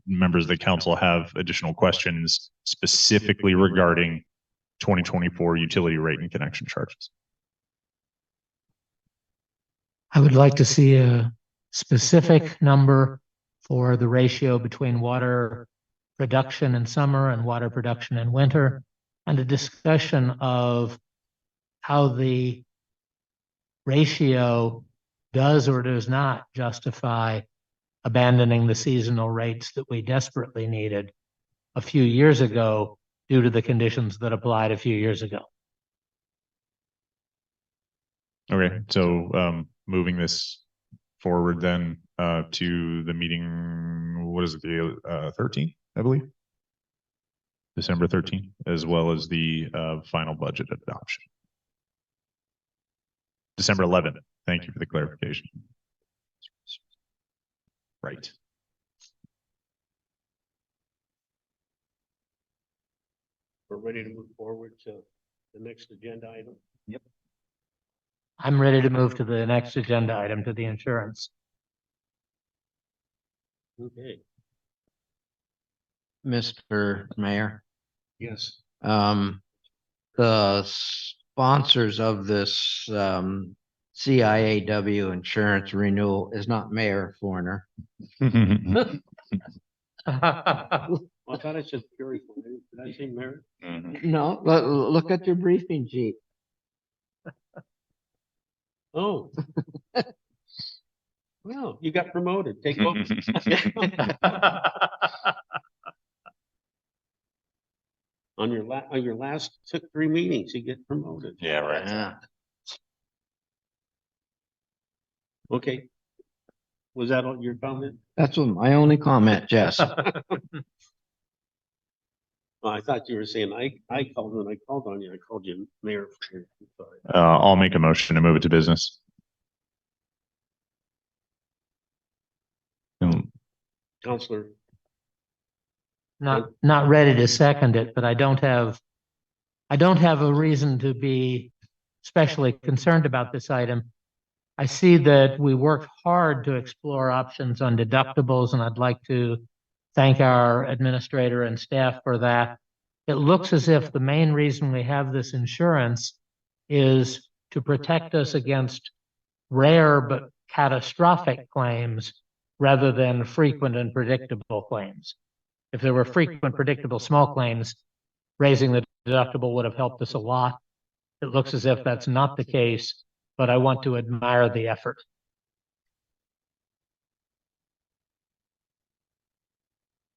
members of the council have additional questions specifically regarding 2024 utility rate and connection charges? I would like to see a specific number for the ratio between water production in summer and water production in winter, and a discussion of how the ratio does or does not justify abandoning the seasonal rates that we desperately needed a few years ago due to the conditions that applied a few years ago. Okay, so moving this forward then to the meeting, what is it, the 13th, I believe? December 13th, as well as the final budget adoption. December 11th. Thank you for the clarification. Right. We're ready to move forward to the next agenda item. I'm ready to move to the next agenda item, to the insurance. Okay, Mr. Mayor, yes. the sponsors of this, CIAW insurance renewal is not Mayor Forner. I thought I said Kerry. Did I say Mary? No, look at your briefing sheet. Oh. Well, you got promoted. Take over. On your last took 3 meetings, you get promoted. Yeah, right. Yeah. Okay. Was that all your comment? That's what my only comment, Jess. Oh, I thought you were saying I called when I called on you. I called you Mayor. I'm sorry. I'll make a motion to move it to business. Counselor. Not ready to second it, but I don't have a reason to be especially concerned about this item. I see that we worked hard to explore options on deductibles, and I'd like to thank our administrator and staff for that. It looks as if the main reason we have this insurance is to protect us against rare but catastrophic claims rather than frequent and predictable claims. If there were frequent, predictable small claims, raising the deductible would have helped us a lot. It looks as if that's not the case, but I want to admire the effort.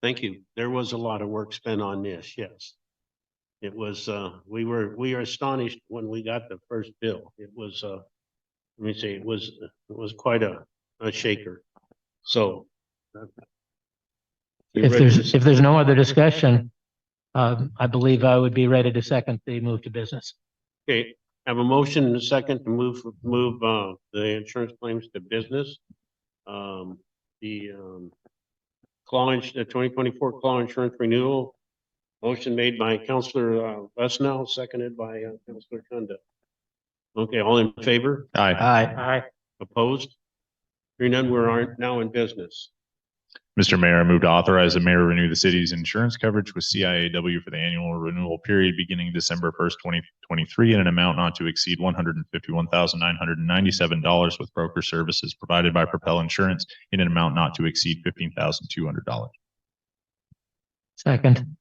Thank you. There was a lot of work spent on this, yes. It was, we were astonished when we got the first bill. It was, let me say, it was quite a shaker. So. If there's no other discussion, I believe I would be ready to second the move to business. Okay, I have a motion and a second to move the insurance claims to business. The the 2024 claw insurance renewal. Motion made by Councilor Lesnell, seconded by Councilor Kunda. Okay, all in favor? Aye. Aye. Opposed? Hearing none, we're now in business. Mr. Mayor, I move to authorize the mayor to renew the city's insurance coverage with CIAW for the annual renewal period beginning December 1st, 2023 in an amount not to exceed $151,997 with broker services provided by Propel Insurance in an amount not to exceed $15,200. Second.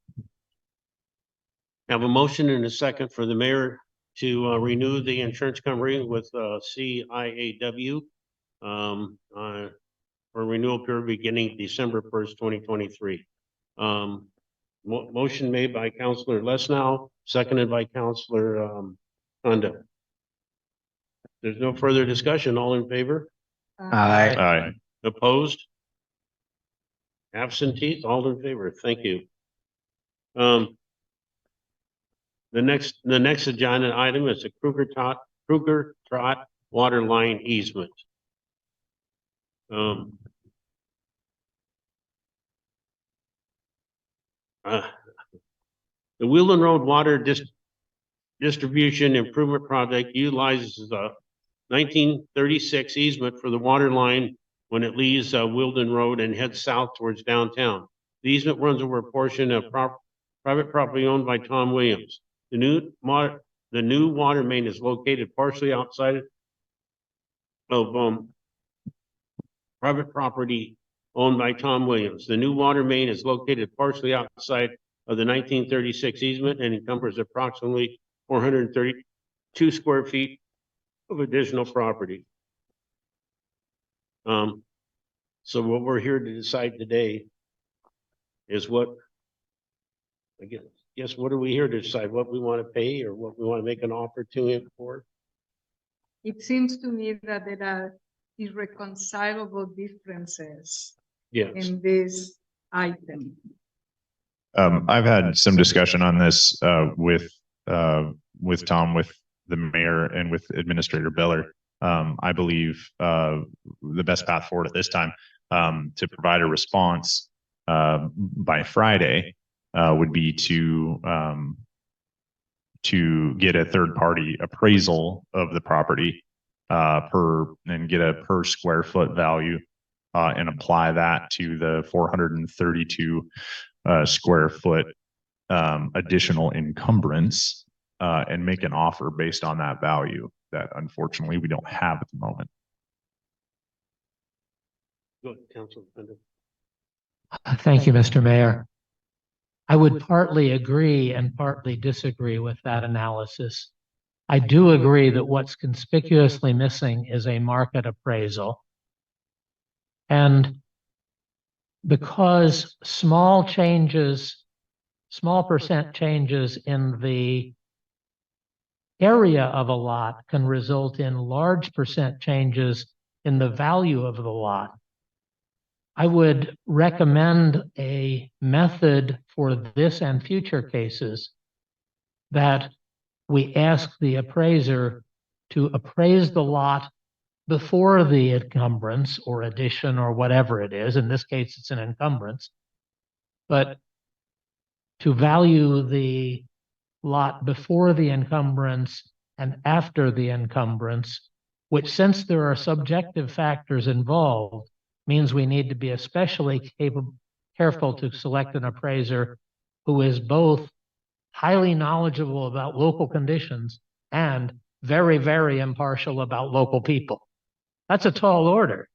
I have a motion and a second for the mayor to renew the insurance company with CIAW for renewal period beginning December 1st, 2023. Motion made by Councilor Lesnell, seconded by Councilor Kunda. There's no further discussion. All in favor? Aye. Aye. Opposed? Absentees? All in favor. Thank you. The next agenda item is a Kruger Trot water line easement. The Wheeling Road Water Distribution Improvement Project utilizes the 1936 easement for the water line when it leaves Wilden Road and heads south towards downtown. The easement runs over a portion of private property owned by Tom Williams. The new water main is located partially outside of private property owned by Tom Williams. The new water main is located partially outside of the 1936 easement and encumbers approximately 432 square feet of additional property. So what we're here to decide today is what, I guess, what are we here to decide? What we want to pay or what we want to make an offer to him for? It seems to me that there are irreconcilable differences Yes. in this item. I've had some discussion on this with Tom, with the mayor, and with Administrator Beller. I believe the best path forward at this time to provide a response by Friday would be to get a third-party appraisal of the property and get a per square foot value and apply that to the 432 square foot additional encumbrance and make an offer based on that value that unfortunately we don't have at the moment. Go ahead, Councilman Bender. Thank you, Mr. Mayor. I would partly agree and partly disagree with that analysis. I do agree that what's conspicuously missing is a market appraisal. And because small percent changes in the area of a lot can result in large percent changes in the value of the lot, I would recommend a method for this and future cases that we ask the appraiser to appraise the lot before the encumbrance or addition or whatever it is. In this case, it's an encumbrance, but to value the lot before the encumbrance and after the encumbrance, which, since there are subjective factors involved, means we need to be especially careful to select an appraiser who is both highly knowledgeable about local conditions and very, very impartial about local people. That's a tall order,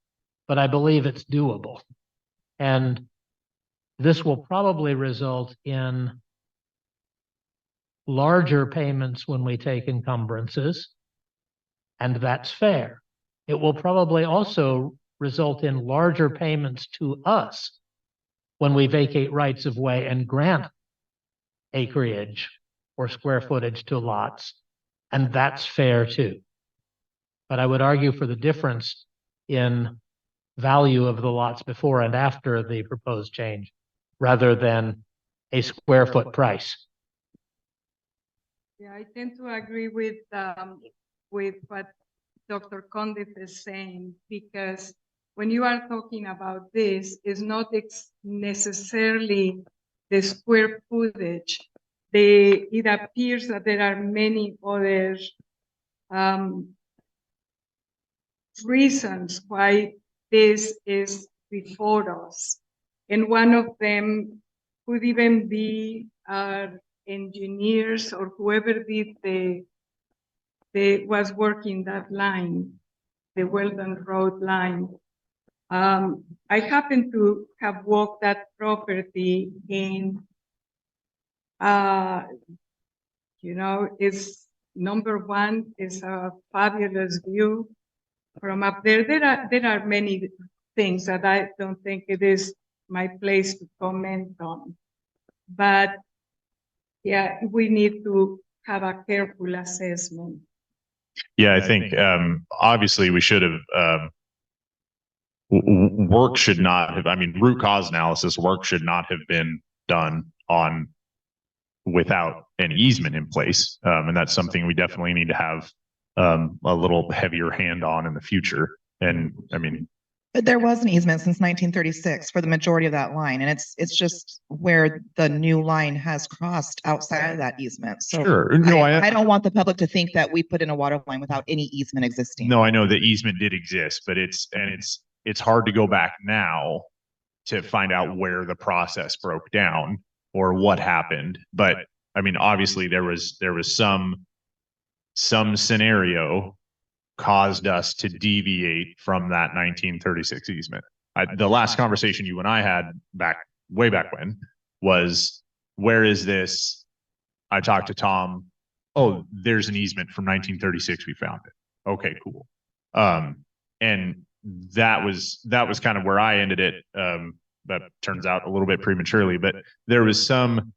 but I believe it's doable. And this will probably result in larger payments when we take encumbrances, and that's fair. It will probably also result in larger payments to us when we vacate rights of way and grant acreage or square footage to lots, and that's fair too. But I would argue for the difference in value of the lots before and after the proposed change, rather than a square foot price. Yeah, I tend to agree with what Dr. Condit is saying, because when you are talking about this, it's not necessarily the square footage. It appears that there are many other reasons why this is before us. And one of them could even be engineers or whoever did was working that line, the Weldon Road line. I happen to have walked that property in, it's number one, is a fabulous view from up there. There are many things that I don't think it is my place to comment on. But yeah, we need to have a careful assessment. Yeah, I think obviously we should have work should not have, I mean, root cause analysis work should not have been done on without an easement in place. And that's something we definitely need to have a little heavier hand on in the future. And I mean, But there was an easement since 1936 for the majority of that line, and it's just where the new line has crossed outside of that easement. So Sure. No, I don't want the public to think that we put in a water line without any easement existing. No, I know the easement did exist, but it's hard to go back now to find out where the process broke down or what happened. But I mean, obviously there was some scenario caused us to deviate from that 1936 easement. The last conversation you and I had way back when was, where is this? I talked to Tom. Oh, there's an easement from 1936. We found it. Okay, cool. And that was kind of where I ended it. That turns out a little bit prematurely, but there was some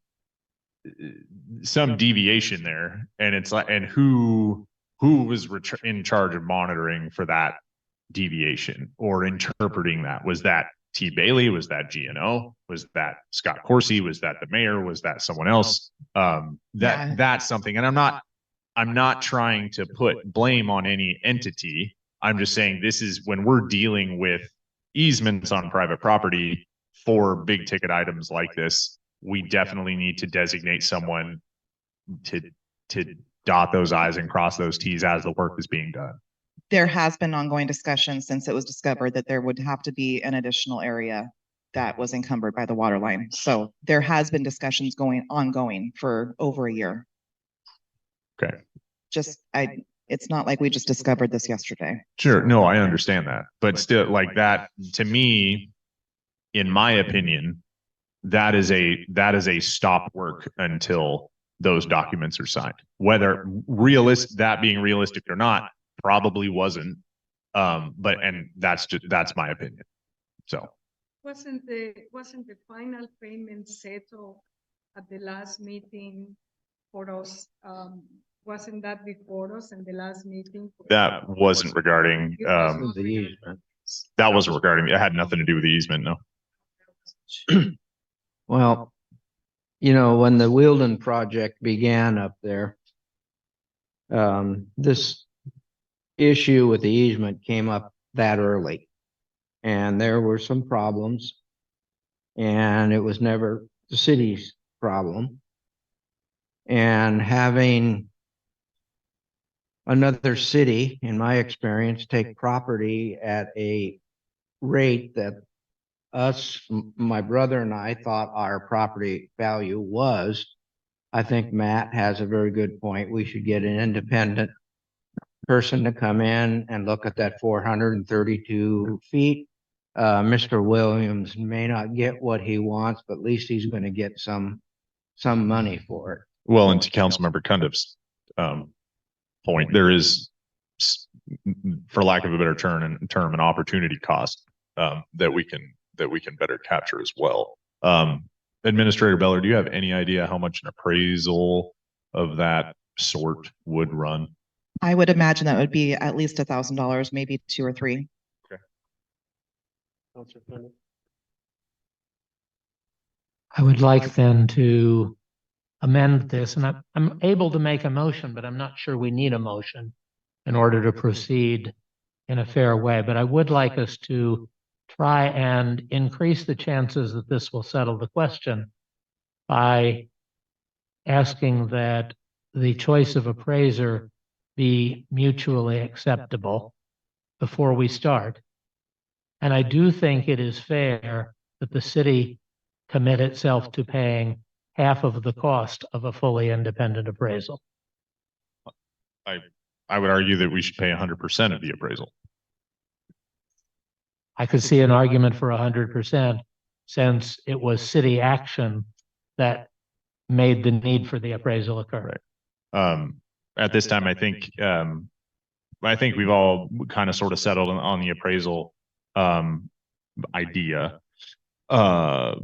deviation there, and it's like, and who was in charge of monitoring for that deviation or interpreting that? Was that T. Bailey? Was that GNO? Was that Scott Corsi? Was that the mayor? Was that someone else? That's something, and I'm not trying to put blame on any entity. I'm just saying, this is when we're dealing with easements on private property for big ticket items like this, we definitely need to designate someone to dot those I's and cross those T's as the work is being done. There has been ongoing discussion since it was discovered that there would have to be an additional area that was encumbered by the water line. So there has been discussions ongoing for over a year. Okay. It's not like we just discovered this yesterday. Sure. No, I understand that. But still, like, that, to me, in my opinion, that is a stop work until those documents are signed. Whether that being realistic or not, probably wasn't. And that's my opinion. So Wasn't the final payment settled at the last meeting for us? Wasn't that before us in the last meeting? that wasn't regarding The easement. that wasn't regarding it had nothing to do with the easement. No. Well, you know, when the Wheeldon project began up there, this issue with the easement came up that early. And there were some problems. And it was never the city's problem. And having another city, in my experience, take property at a rate that my brother and I thought our property value was, I think Matt has a very good point. We should get an independent person to come in and look at that 432 feet. Mr. Williams may not get what he wants, but at least he's going to get some money for it. Well, and to Councilmember Cundiff's point, there is, for lack of a better term, an opportunity cost that we can better capture as well. Administrator Beller, do you have any idea how much an appraisal of that sort would run? I would imagine that would be at least $1,000, maybe 2 or 3. I would like then to amend this, and I'm able to make a motion, but I'm not sure we need a motion in order to proceed in a fair way. But I would like us to try and increase the chances that this will settle the question by asking that the choice of appraiser be mutually acceptable before we start. And I do think it is fair that the city commit itself to paying half of the cost of a fully independent appraisal. I would argue that we should pay 100% of the appraisal. I could see an argument for 100% since it was city action that made the need for the appraisal occur. Right. At this time, I think we've all kind of sort of settled on the appraisal idea. I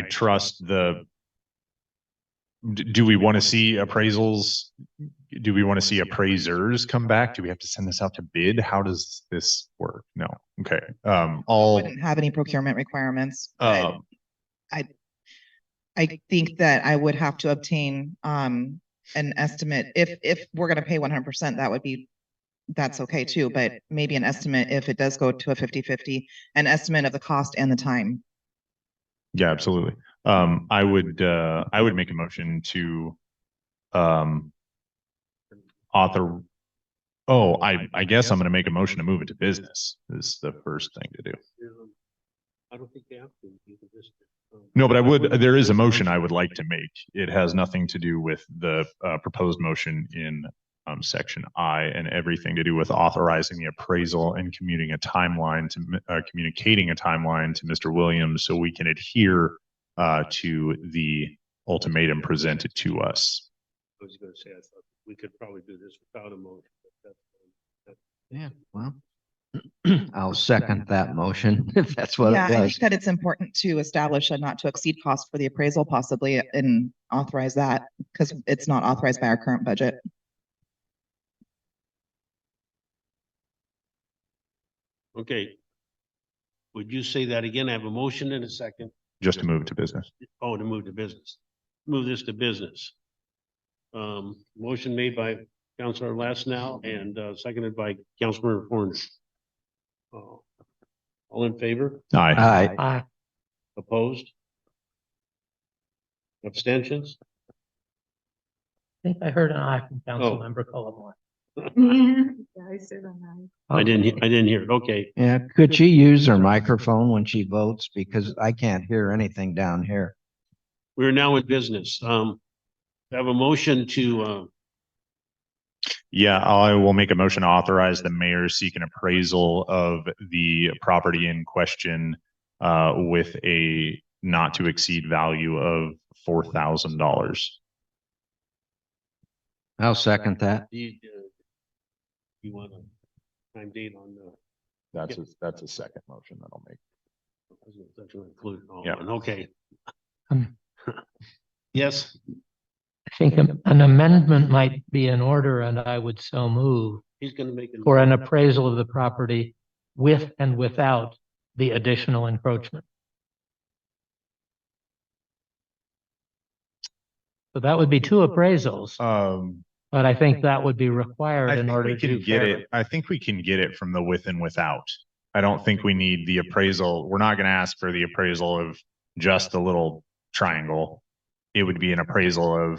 trust the. Do we want to see appraisals? Do we want to see appraisers come back? Do we have to send this out to bid? How does this work? No. Okay. Wouldn't have any procurement requirements. I think that I would have to obtain an estimate. If we're going to pay 100%, that would be that's okay too, but maybe an estimate if it does go to a 50-50, an estimate of the cost and the time. Yeah, absolutely. I would make a motion to, author. Oh, I guess I'm gonna make a motion to move it to business is the first thing to do. I don't think they have to. You can just, No, but there is a motion I would like to make. It has nothing to do with the proposed motion in section I and everything to do with authorizing the appraisal and communicating a timeline to Mr. Williams so we can adhere to the ultimatum presented to us. I was gonna say, I thought we could probably do this without a motion. But that's Yeah, well, I'll second that motion if that's what Yeah, it I was. think that it's important to establish a not to exceed cost for the appraisal possibly and authorize that because it's not authorized by our current budget. Okay. Would you say that again? I have a motion and a second. Just to move it to business. Oh, to move to business. Move this to business. Motion made by Councilor Lasnow and seconded by Councilor Horn. All in favor? Aye. Aye. Opposed? Abstentions? I think I heard an aye from Oh. Councilmember Cullimore. Yeah, I said an I didn't hear it. Okay. Yeah, could she use her microphone when she votes? Because I can't hear anything down here. We're now in business. I have a motion to, Yeah, I will make a motion to authorize the mayor seek an appraisal of the property in question with a not to exceed value of $4,000. I'll second that. you want a time date on the, That's a second motion that I'll make. that will include all Yeah. one. Okay. Um, Yes, I think an amendment might be in order and I would so move he's gonna make it. for an appraisal of the property with and without the additional encroachment. So that would be two appraisals, but I think that would be required I in think order we to can do get fairly. it. I think we can get it from the with and without. I don't think we need the appraisal. We're not going to ask for the appraisal of just the little triangle. It would be an appraisal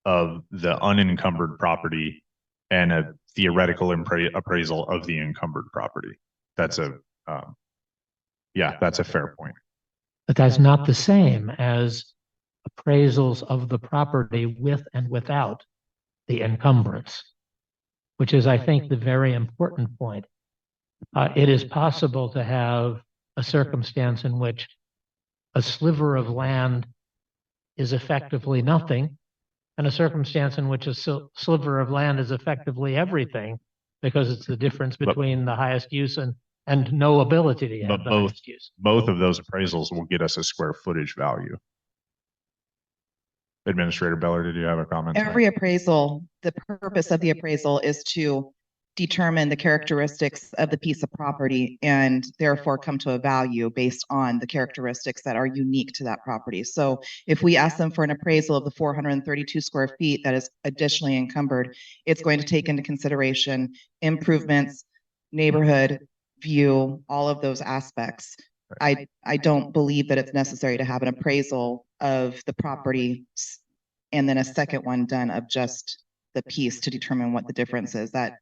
of the unencumbered property and a theoretical appraisal of the encumbered property. That's that's a fair point. But that's not the same as appraisals of the property with and without the encumbrance, which is, I think, the very important point. It is possible to have a circumstance in which a sliver of land is effectively nothing, and a circumstance in which a sliver of land is effectively everything, because it's the difference between the highest use and no ability to have But the both highest use. both of those appraisals will get us a square footage value. Administrator Beller, did you have a comment? Every appraisal, the purpose of the appraisal is to determine the characteristics of the piece of property and therefore come to a value based on the characteristics that are unique to that property. So if we ask them for an appraisal of the 432 square feet that is additionally encumbered, it's going to take into consideration improvements, neighborhood, view, all of those aspects. I don't believe that it's necessary to have an appraisal of the property and then a second one done of just the piece to determine what the difference is. That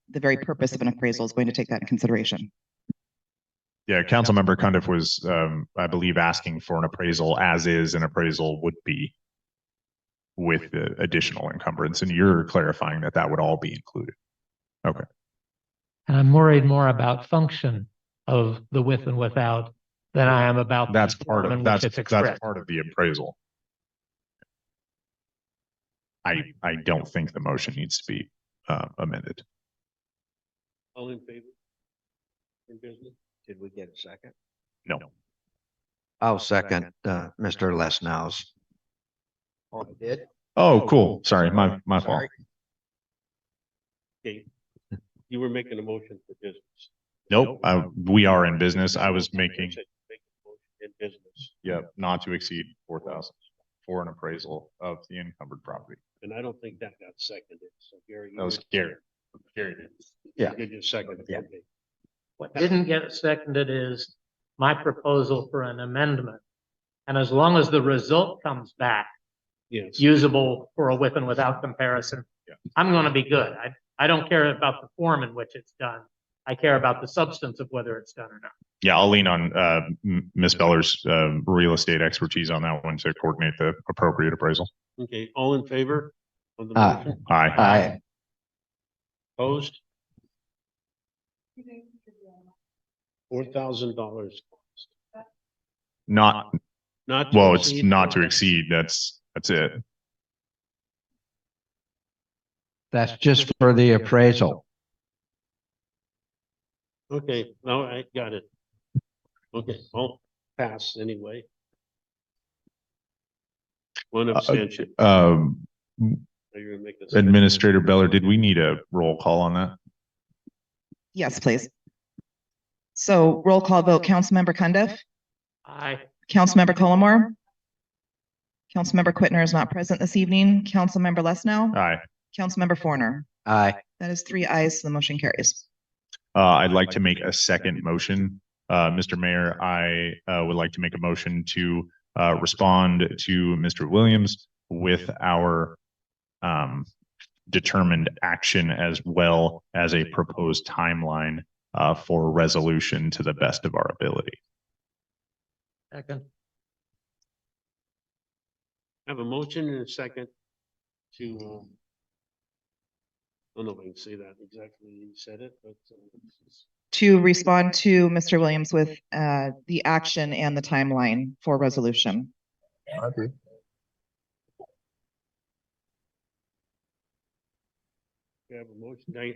the very purpose of an appraisal is going to take that in consideration. Yeah, Councilmember Cundiff was, I believe, asking for an appraisal as is an appraisal would be with the additional encumbrance, and you're clarifying that that would all be included. Okay. And I'm worried more about function of the with and without than I am about. That's the part form of in which it's that's expressed. part of the appraisal. I don't think the motion needs to be amended. All in favor? In business? Did we get a second? No. I'll second Mr. Lesnow's. Oh, I did? Oh, cool. Sorry, my fault. Sorry. Okay. You were making a motion for business. Nope, we are in business. I was making, Make a motion in business, not to exceed 4,000 for an appraisal of the encumbered property. and I don't think that got seconded, so Gary. That was Gary. Carried. Yeah. Did you second? Yeah. Okay. What didn't get seconded is my proposal for an amendment. And as long as the result comes back Yes. usable for a with and without comparison, I'm going to be good. I don't care about the form in which it's done. I care about the substance of whether it's done or not. Yeah, I'll lean on Ms. Beller's real estate expertise on that one to coordinate the appropriate appraisal. Okay, all in favor of the Aye. motion? Aye. Opposed? $4,000. Not, Not. to well, it's exceed not to 4,000. exceed. That's it. That's just for the appraisal. Okay, no, I got it. Okay, I'll pass anyway. One abstention. Are you gonna make this? Administrator Beller, did we need a roll call on that? Yes, please. So roll call vote, Councilmember Cundiff, Aye. Councilmember Cullimore. Councilmember Whitner is not present this evening. Councilmember Lesnow, Aye. Councilmember Forner. Aye. That is 3 ayes, so the motion carries. I'd like to make a second motion. Mr. Mayor, I would like to make a motion to respond to Mr. Williams with our determined action as well as a proposed timeline for resolution to the best of our ability. Second. I have a motion and a second to, I don't know if I can say that exactly, you said it, but. To respond to Mr. Williams with the action and the timeline for resolution. I agree. We have a motion, I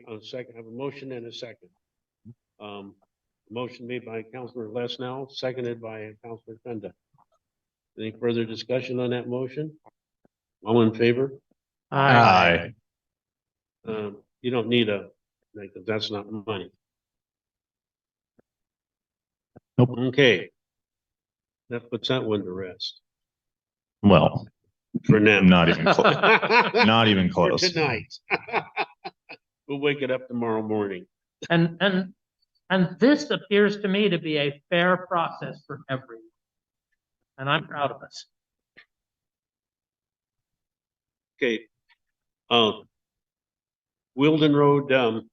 have a motion and a second. Motion made by Councilor Lesnow, seconded by Councilor Fenda. Any further discussion on that motion? All in favor? Aye. You don't need a, like, that's not money. Nope. Okay. That puts that one to rest Well, for now. not even close. Not even For close. tonight. We'll wake it up tomorrow morning. And this appears to me to be a fair process for everyone. And I'm proud of us. Okay. Wilden Road,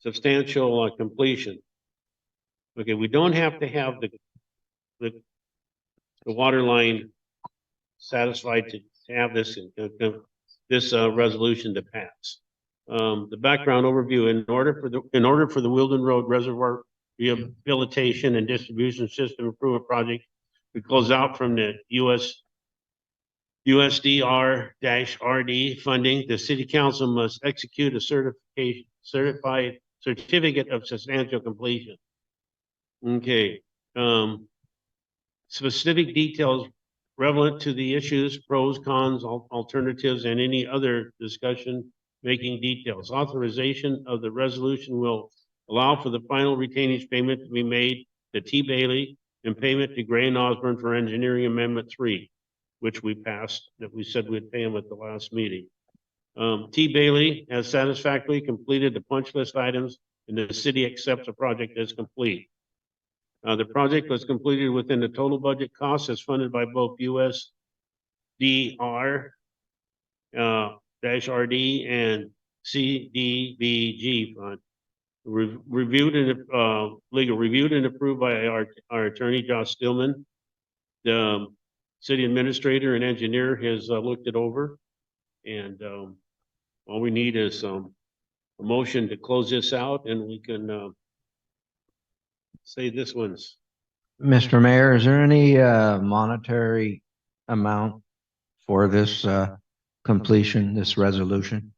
substantial completion. Okay, we don't have to have the water line satisfied to have this, resolution to pass. The background overview, in order for the Wilden Road Reservoir Rehabilitation and Distribution System Improvement Project to close out from the USDR-RD funding, the city council must execute a certificate of substantial completion. Okay, specific details relevant to the issues, pros, cons, alternatives, and any other discussion making details. Authorization of the resolution will allow for the final retainage payment to be made to T. Bailey and payment to Gray and Osborne for engineering amendment 3, which we passed, that we said we'd pay them at the last meeting. T. Bailey has satisfactorily completed the punch list items and the city accepts the project as complete. The project was completed within the total budget cost as funded by both USDR -RD and CDBG fund. Reviewed and approved by our attorney, Josh Stillman. The city administrator and engineer has looked it over. And all we need is a motion to close this out and we can say this one's. Mr. Mayor, is there any monetary amount for this completion, this resolution?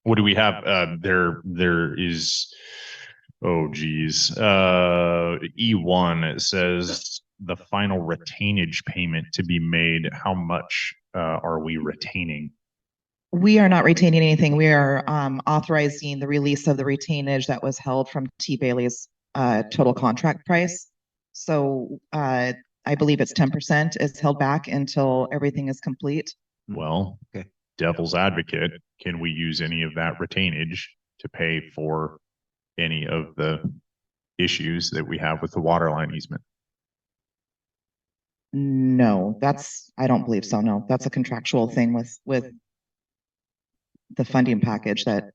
What do we have? There is, oh geez, E1, it says the final retainage payment to be made. How much are we retaining? We are not retaining anything. We are authorizing the release of the retainage that was held from T. Bailey's total contract price. So I believe it's 10% is held back until everything is complete. Well, Okay. devil's advocate, can we use any of that retainage to pay for any of the issues that we have with the water line easement? No, I don't believe so. No, that's a contractual thing with the funding package that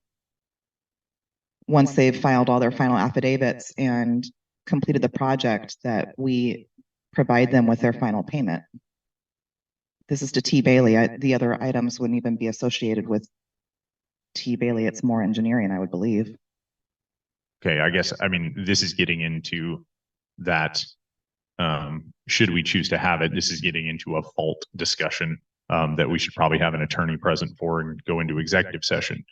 once they've filed all their final affidavits and completed the project, that we provide them with their final payment. This is to T. Bailey. The other items wouldn't even be associated with T. Bailey. It's more engineering, I would believe. Okay, I guess, I mean, this is getting into that, should we choose to have it, this is getting into a fault discussion that we should probably have an attorney present for and go into executive session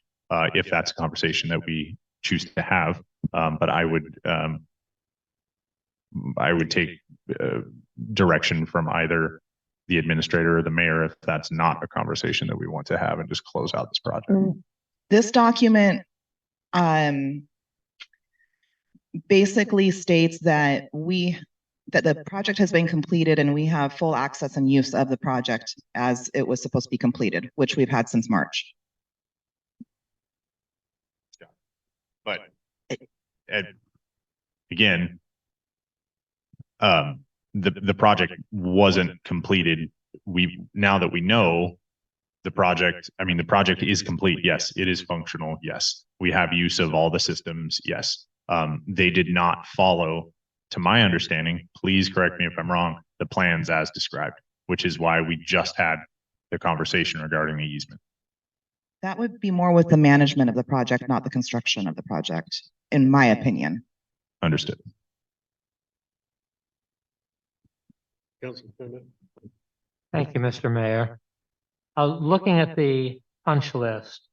if that's a conversation that we choose to have. But I would take direction from either the administrator or the mayor if that's not a conversation that we want to have, and just close out this project. This document basically states that the project has been completed and we have full access and use of the project as it was supposed to be completed, which we've had since March. But again, the project wasn't completed. Now that we know the project, I mean, the project is complete. Yes, it is functional. Yes, we have use of all the systems. Yes, they did not follow, to my understanding, please correct me if I'm wrong, the plans as described, which is why we just had the conversation regarding the easement. That would be more with the management of the project, not the construction of the project, in my opinion. Understood. Councilman Bennett? Thank you, Mr. Mayor. Looking at the punch list,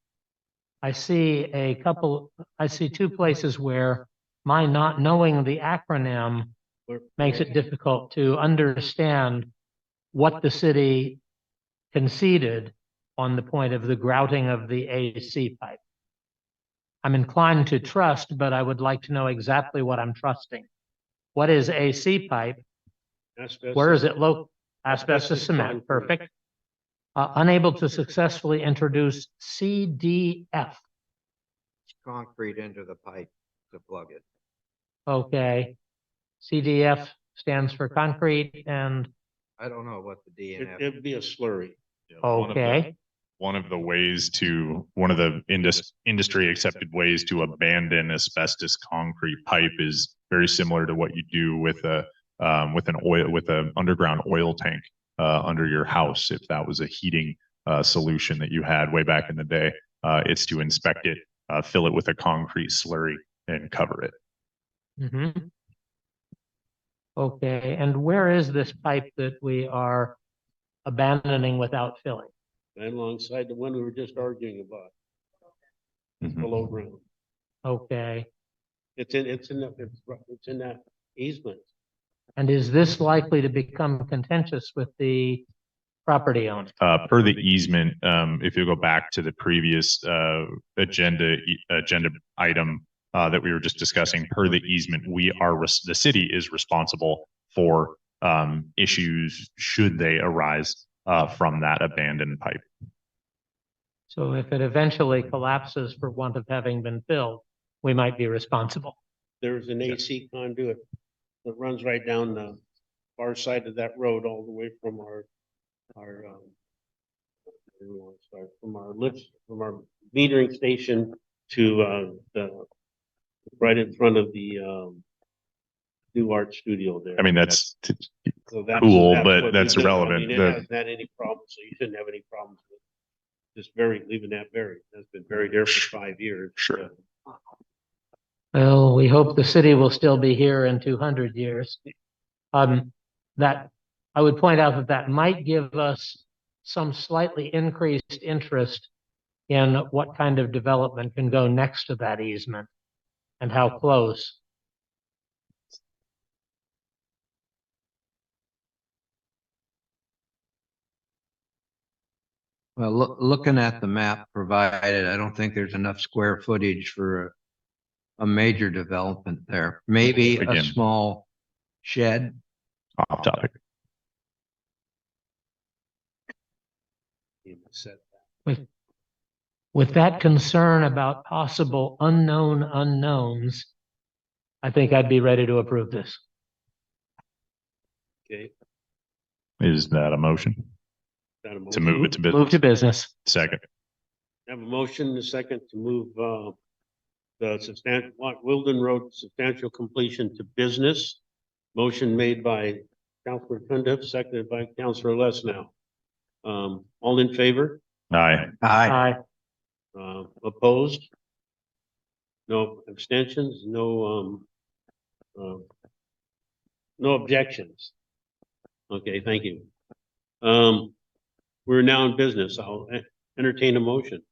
I see two places where my not knowing the acronym makes it difficult to understand what the city conceded on the point of the grouting of the AC pipe. I'm inclined to trust, but I would like to know exactly what I'm trusting. What is AC pipe? Where is it located? Asbestos cement, perfect. Unable to successfully introduce CDF. Concrete into the pipe to plug it. Okay. CDF stands for concrete and, I don't know what the DNF. It'd be a slurry. okay. One of the industry accepted ways to abandon asbestos concrete pipe is very similar to what you do with an underground oil tank under your house. If that was a heating solution that you had way back in the day, it's to inspect it, fill it with a concrete slurry and cover it. Mm-hmm. Okay, and where is this pipe that we are abandoning without filling? And alongside the one we were just arguing about, Mhm. below ground. Okay, It's in that easement. and is this likely to become contentious with the property owner? Per the easement, if you go back to the previous agenda item that we were just discussing, per the easement, the city is responsible for issues should they arise from that abandoned pipe. So if it eventually collapses for want of having been filled, we might be responsible. There's an AC conduit that runs right down the far side of that road all the way from our metering station to the right in front of the new art studio there. I mean, that's So cool, that's but what that's we've done. irrelevant. I mean, it hasn't had any problems, so you shouldn't have any problems with just leaving that buried. That's been buried there for 5 years. Sure. Well, we hope the city will still be here in 200 years. That I would point out that might give us some slightly increased interest in what kind of development can go next to that easement and how close. Well, looking at the map provided, I don't think there's enough square footage for a major development there. Maybe a Again. small shed. Off topic. with that concern about possible unknown unknowns, I think I'd be ready to approve this. Okay. Is that a motion Got a to motion? move it to Move business? to business. Second. Have a motion and a second to move, the substantial, Wilden Road substantial completion to business. Motion made by Councilor Cundiff, seconded by Councilor Lesnow. All in favor? Aye. Aye. Opposed? No abstentions, no objections. Okay, thank you. We're now in business. I'll entertain a motion.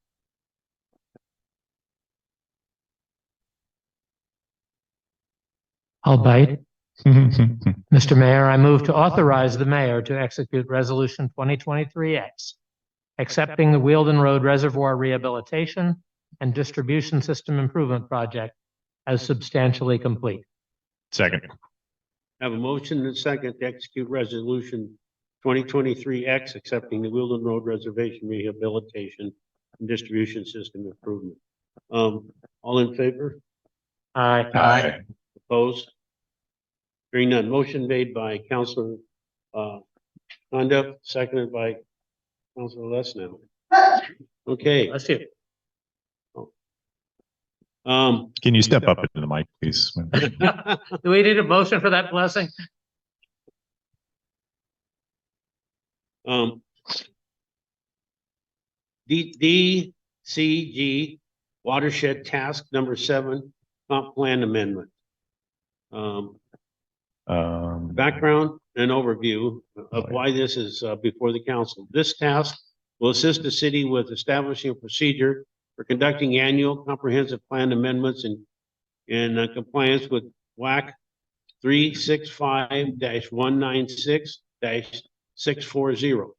I'll bite. Mr. Mayor, I move to authorize the mayor to execute Resolution 2023X, accepting the Wheeldon Road Reservoir Rehabilitation and Distribution System Improvement Project as substantially complete. Second. Have a motion and a second to execute resolution 2023X, accepting the Wheeldon Road Reservation Rehabilitation and Distribution System Improvement. All in favor? Aye. Aye. Opposed? Hearing none. Motion made by Councilor Conduct, seconded by Councilor Lesnow. Okay. Let's see. Can you step up into the mic, please? Do we need a motion for that blessing? DCG Watershed Task Number 7, Comp Plan Amendment. Background and overview of why this is before the council. This task will assist the city with establishing a procedure for conducting annual comprehensive plan amendments in compliance with WAC 365-196-640.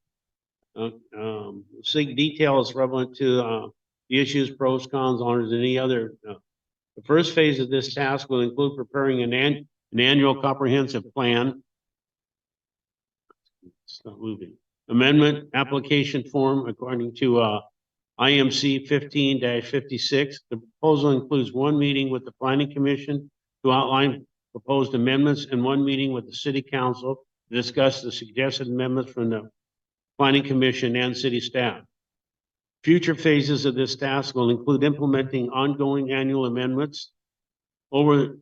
Seek details relevant to the issues, pros, cons, honors, and any other. The first phase of this task will include preparing an annual comprehensive plan. It's not moving. Amendment application form according to IMC 15-56. The proposal includes one meeting with the Planning Commission to outline proposed amendments and one meeting with the City Council to discuss the suggested amendments from the Planning Commission and city staff. Future phases of this task will include implementing ongoing annual amendments. Over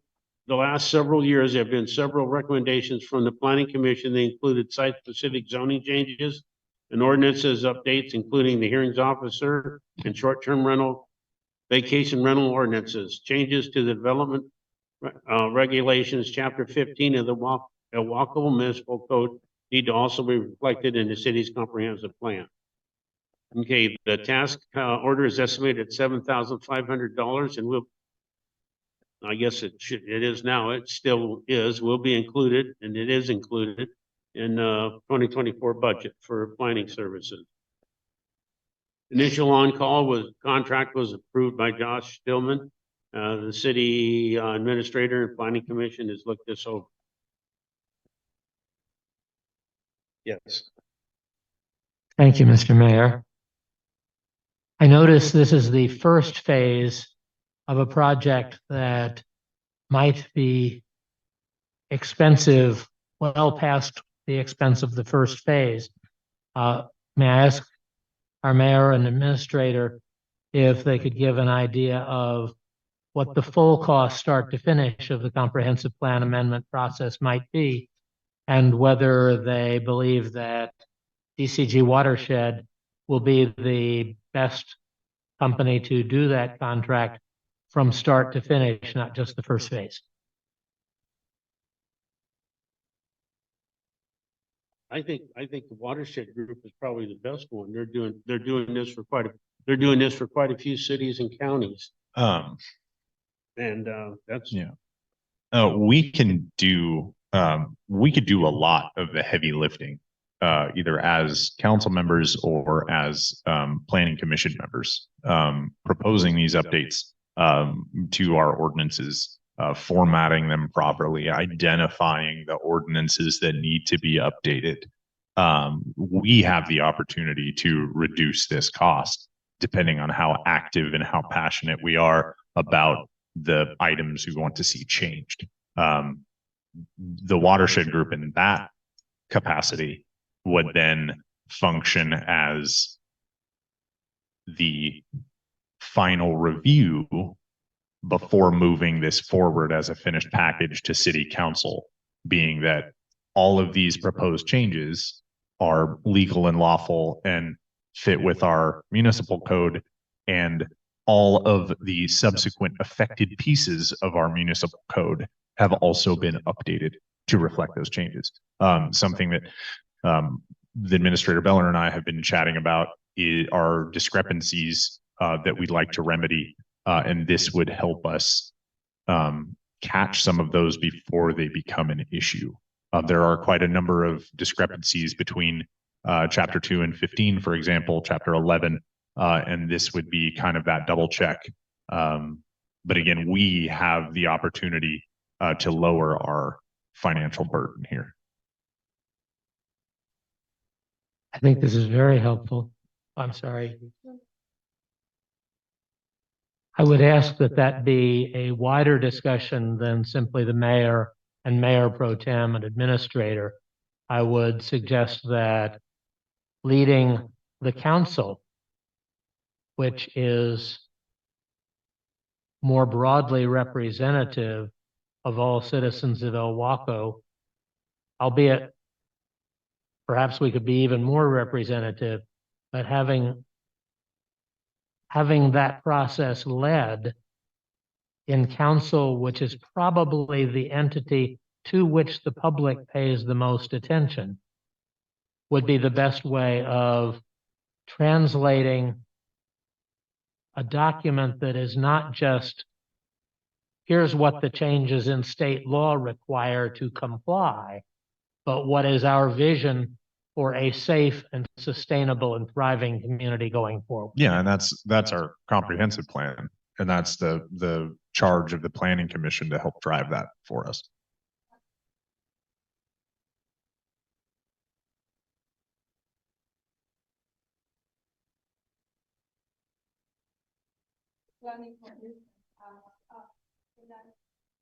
the last several years, there have been several recommendations from the Planning Commission. They included site-specific zoning changes and ordinances updates, including the hearings officer and short-term rental, vacation rental ordinances, changes to the development regulations, chapter 15 of the Ilwaco Municipal Code need to also be reflected in the city's comprehensive plan. Okay, the task order is estimated at $7,500 and I guess it is now, it still is, will be included, and it is included in 2024 budget for planning services. Initial on-call contract was approved by Josh Stillman. The city administrator and planning commission has looked this over. Yes. Thank you, Mr. Mayor. I notice this is the first phase of a project that might be expensive, well past the expense of the first phase. May I ask our mayor and administrator if they could give an idea of what the full cost start to finish of the comprehensive plan amendment process might be, and whether they believe that DCG Watershed will be the best company to do that contract from start to finish, not just the first phase. I think the Watershed Group is probably the best one. They're doing this for quite a few cities and counties. And that's Yeah. We could do a lot of the heavy lifting, either as council members or as planning commission members, proposing these updates to our ordinances, formatting them properly, identifying the ordinances that need to be updated. we have the opportunity to reduce this cost depending on how active and how passionate we are about the items we want to see changed. The watershed group in that capacity would then function as the final review before moving this forward as a finished package to city council, being that all of these proposed changes are legal and lawful and fit with our municipal code, and all of the subsequent affected pieces of our municipal code have also been updated to reflect those changes. Something that the Administrator Beller and I have been chatting about are discrepancies that we'd like to remedy, and this would help us catch some of those before they become an issue. There are quite a number of discrepancies between Chapter 2 and 15, for example, Chapter 11, and this would be kind of that double check. But again, we have the opportunity to lower our financial burden here. I think this is very helpful. I'm sorry. I would ask that that be a wider discussion than simply the mayor and mayor pro tem and administrator. I would suggest that leading the council, which is more broadly representative of all citizens of Ilwaco, albeit perhaps we could be even more representative, but having that process led in council, which is probably the entity to which the public pays the most attention, would be the best way of translating a document that is not just, here's what the changes in state law require to comply, but what is our vision for a safe and sustainable and thriving community going forward. Yeah, and that's our comprehensive plan, and that's the charge of the Planning Commission to help drive that for us.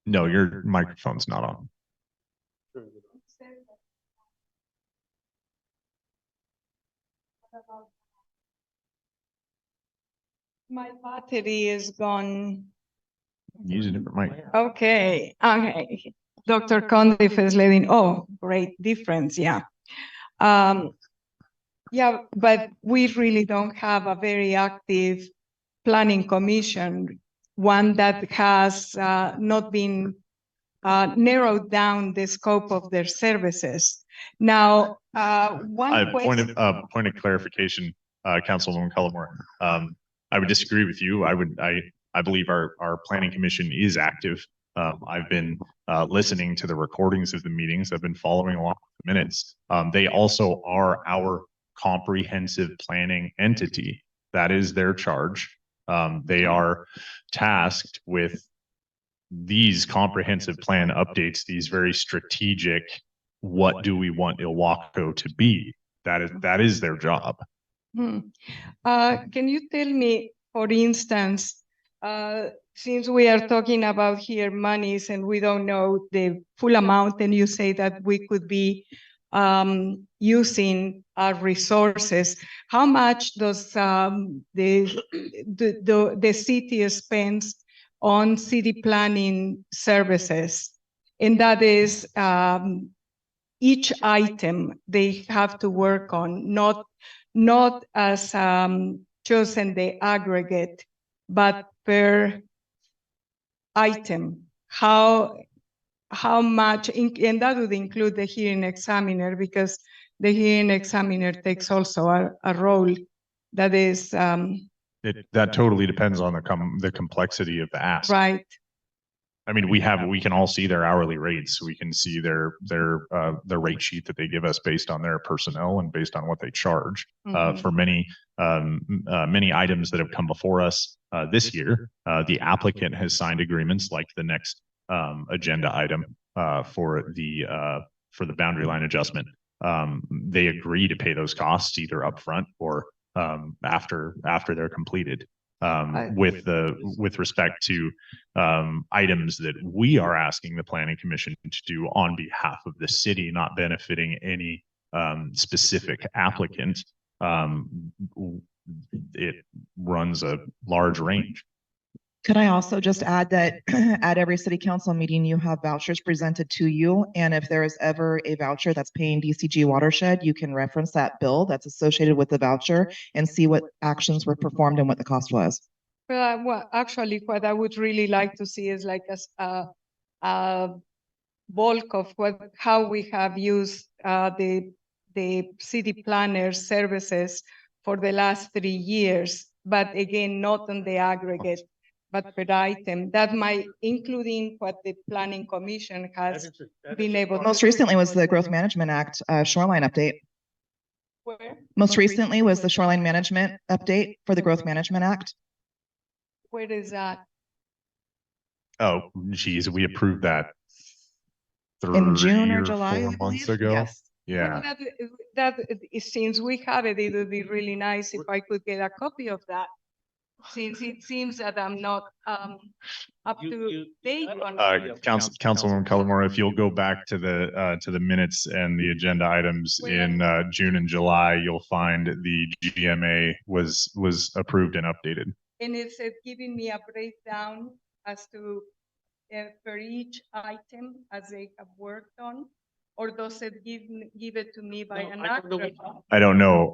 No, your microphone's not on. My battery is gone. Use a different mic. Okay, okay. Dr. Condiff is letting, oh, great difference, yeah. Yeah, but we really don't have a very active planning commission, one that has not been narrowed down the scope of their services. Now, one Point question. of clarification, Councilwoman Cullimore. I would disagree with you. I believe our planning commission is active. I've been listening to the recordings of the meetings. I've been following along with the minutes. They also are our comprehensive planning entity. That is their charge. They are tasked with these comprehensive plan updates, these very strategic, what do we want Ilwaco to be? That is their job. Can you tell me, for instance, since we are talking about here monies and we don't know the full amount, and you say that we could be using our resources, how much does the city spends on city planning services? And that is each item they have to work on, not as chosen the aggregate, but per item. How much, and that would include the hearing examiner, because the hearing examiner takes also a role that is That totally depends on the complexity of the ask. right. I mean, we can all see their hourly rates. We can see their rate sheet that they give us based on their personnel and based on what they charge. For many items that have come before us this year, the applicant has signed agreements like the next agenda item for the boundary line adjustment. they agree to pay those costs either upfront or after they're completed. With respect to items that we are asking the planning commission to do on behalf of the city, not benefiting any specific applicant, it runs a large range. Could I also just add that at every city council meeting, you have vouchers presented to you. And if there is ever a voucher that's paying DCG watershed, you can reference that bill that's associated with the voucher and see what actions were performed and what the cost was. Well, actually, what I would really like to see is like a bulk of how we have used the city planner services for the last 3 years, but again, not on the aggregate, but per item. That might, including what the planning commission has been able to. Most recently was the Growth Management Act shoreline update. Where? Most recently was the Shoreline Management update for the Growth Management Act. Where is that? Oh, geez, we approved that In June or 3 July, 4 I months believe? ago. Yes. Yeah. Well, that since we have it, it would be really nice if I could get a copy of that. Since it seems that I'm not up to date on. Councilwoman Cullimore, if you'll go back to the minutes and the agenda items in June and July, you'll find the GMA was approved and updated. And it's giving me a breakdown as to for each item as they have worked on, or does it give it to me by an actor? I don't know.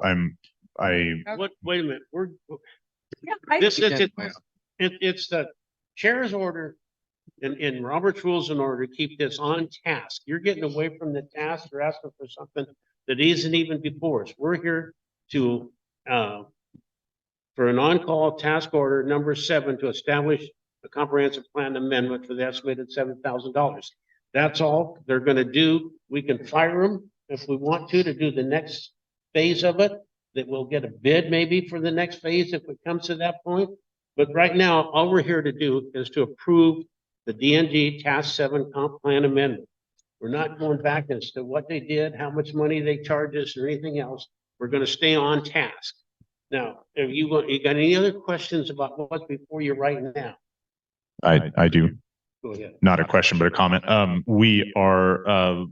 Wait a minute, Yeah, it's the chair's order in Robert's rules in order to keep this on task. You're getting away from the task. You're asking for something that isn't even before us. We're here to, for an on-call task order number 7 to establish a comprehensive plan amendment for the estimated $7,000. That's all they're gonna do. We can fire them if we want to do the next phase of it, that we'll get a bid maybe for the next phase if it comes to that point. But right now, all we're here to do is to approve the DNG Task 7 Comp Plan Amendment. We're not going back as to what they did, how much money they charge us or anything else. We're gonna stay on task. Now, if you got any other questions about what's before you right now? I do. Go ahead. Not a question, but a comment. We are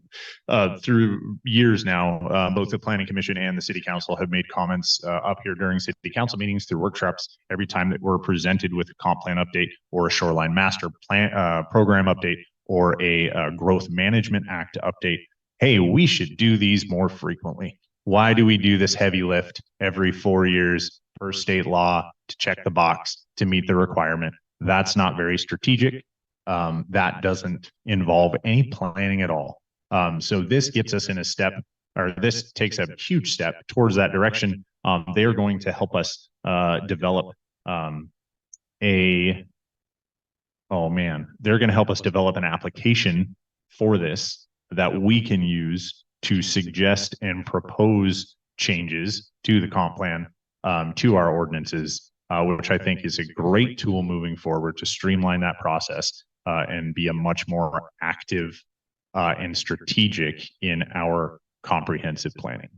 through years now, both the planning commission and the city council have made comments up here during city council meetings through workshops every time that we're presented with a comp plan update or a shoreline master plan program update or a growth management act update. Hey, we should do these more frequently. Why do we do this heavy lift every 4 years per state law to check the box to meet the requirement? That's not very strategic. That doesn't involve any planning at all. So this gets us in a step, or this takes a huge step towards that direction. They are going to help us develop they're going to help us develop an application for this that we can use to suggest and propose changes to the comp plan, to our ordinances, which I think is a great tool moving forward to streamline that process and be a much more active and strategic in our comprehensive planning.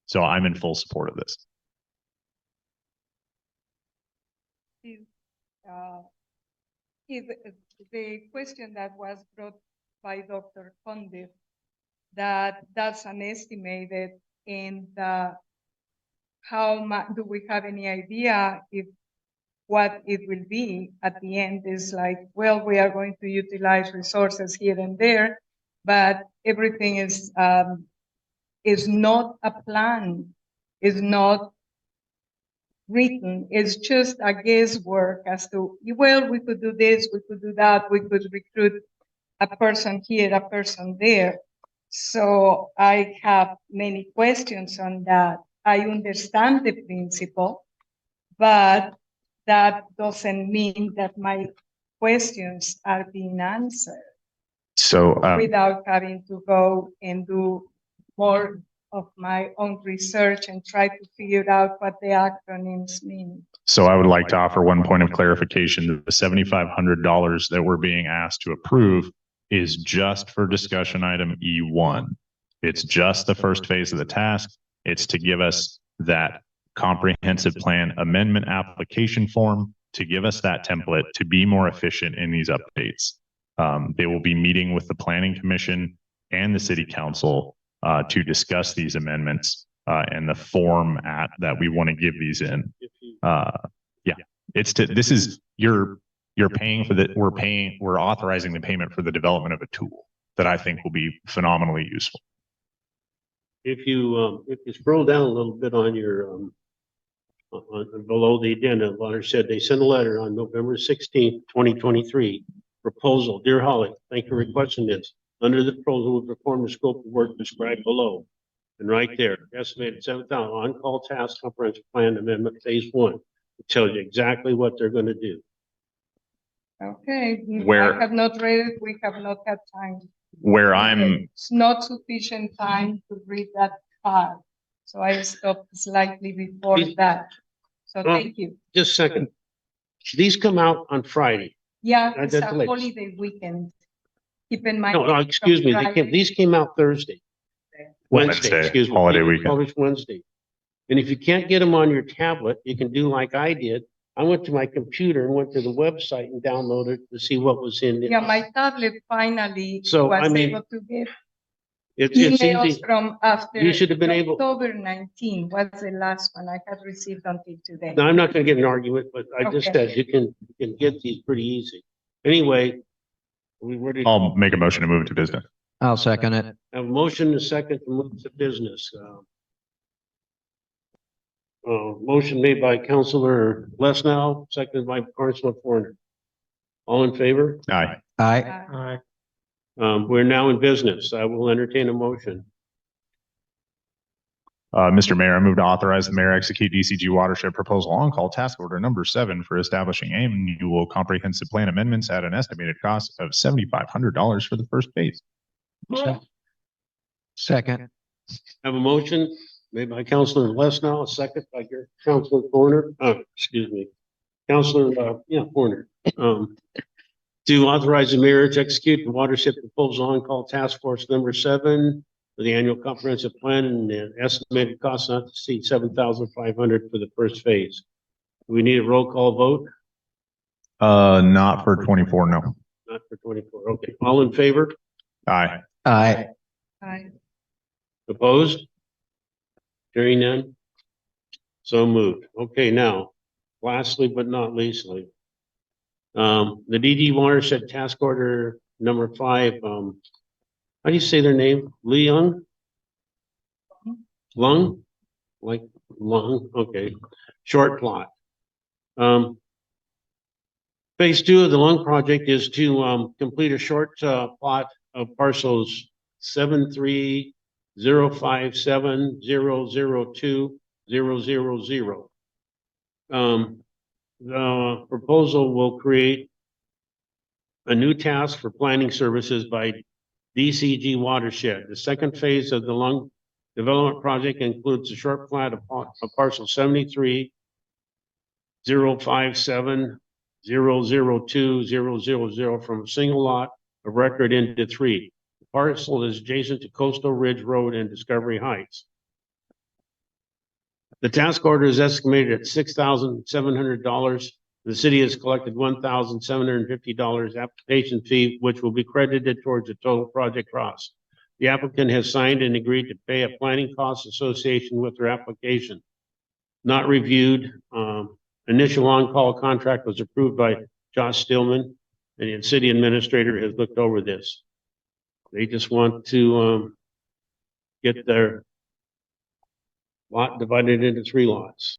So I'm in full support of this. The question that was brought by Dr. Condit, that's an estimated, and how much do we have any idea if what it will be at the end is like, well, we are going to utilize resources here and there, but everything is not a plan, is not written. It's just a guesswork as to, well, we could do this, we could do that, we could recruit a person here, a person there. So I have many questions on that. I understand the principle, but that doesn't mean that my questions are being answered. So without having to go and do more of my own research and try to figure out what the acronyms mean. So I would like to offer one point of clarification. The $7,500 that we're being asked to approve is just for discussion item E1. It's just the first phase of the task. It's to give us that comprehensive plan amendment application form, to give us that template to be more efficient in these updates. They will be meeting with the planning commission and the city council to discuss these amendments and the format that we want to give these in. This is you're paying for we're authorizing the payment for the development of a tool that I think will be phenomenally useful. If you scroll down a little bit on your, below the agenda, letter said they sent a letter on November 16th, 2023. Proposal, dear Holly, thank you for requesting this. Under the proposal, we perform the scope of work described below. And right there, estimated 7,000 on-call task comprehensive plan amendment phase 1. It tells you exactly what they're going to do. Okay, Where- I have not read it, we have not had time. Where I'm It's not sufficient time to read that part, so I stopped slightly before that. So thank you. Just a second. These come out on Friday. Yeah, I it's did a the latest. holiday weekend. Keep in mind. No, excuse me. These came out Thursday. Wednesday, excuse me. holiday They were weekend. Published Wednesday. And if you can't get them on your tablet, you can do like I did. I went to my computer and went to the website and downloaded to see what was in it. Yeah, my tablet finally So, I was mean, able to get It's emails easy. from after. You should have been able- October 19 was the last one I had received until today. Now, I'm not gonna get an argument, but I just Okay. said you can get these pretty easy. Anyway, we were to I'll make a motion to move to business. I'll second it. have a motion and a second to move to business. Motion made by Councilor Lesnow, seconded by Councilor Forner. All in favor? Aye. Aye. We're now in business. I will entertain a motion. Mr. Mayor, I move to authorize the mayor execute DCG watershed proposal on-call task order number 7 for establishing annual comprehensive plan amendments at an estimated cost of $7,500 for the first phase. Second. Have a motion made by Councilor Lesnow, a second by Councilor Forner, excuse me, Councilor, Forner. To authorize the mayor to execute the watershed proposal on-call task force number 7 for the annual comprehensive plan and the estimated cost not to exceed $7,500 for the first phase. We need a roll call vote, Not for 24, no. not for 24. Okay, all in favor? Aye. Aye. Aye. Opposed? Hearing none? So moved. Okay, now, lastly but not leastly, the DD watershed task order number 5, how do you say their name? Leon? Lung? Like lung, okay. Short plot. Phase 2 of the lung project is to complete a short plot of parcels 73057002000. The proposal will create a new task for planning services by DCG Watershed. The second phase of the lung development project includes a short plat of parcel 73057002000 from a single lot of record into 3. The parcel is adjacent to Coastal Ridge Road and Discovery Heights. The task order is estimated at $6,700. The city has collected $1,750 application fee, which will be credited towards the total project cost. The applicant has signed and agreed to pay a planning cost association with their application. Not reviewed. Initial on-call contract was approved by Josh Stillman, and the city administrator has looked over this. They just want to get their lot divided into 3 lots.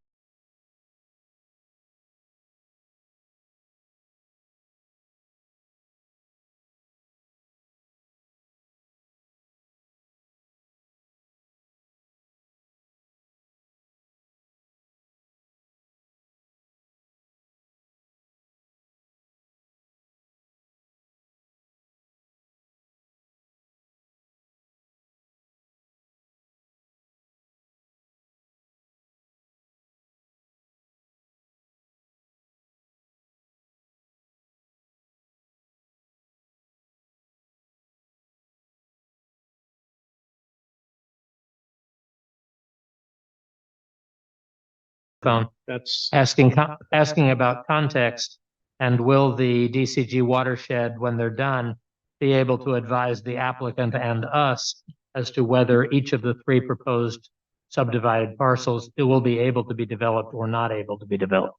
phone, That's, asking about context. And will the DCG watershed, when they're done, be able to advise the applicant and us as to whether each of the three proposed subdivided parcels it will be able to be developed or not able to be developed?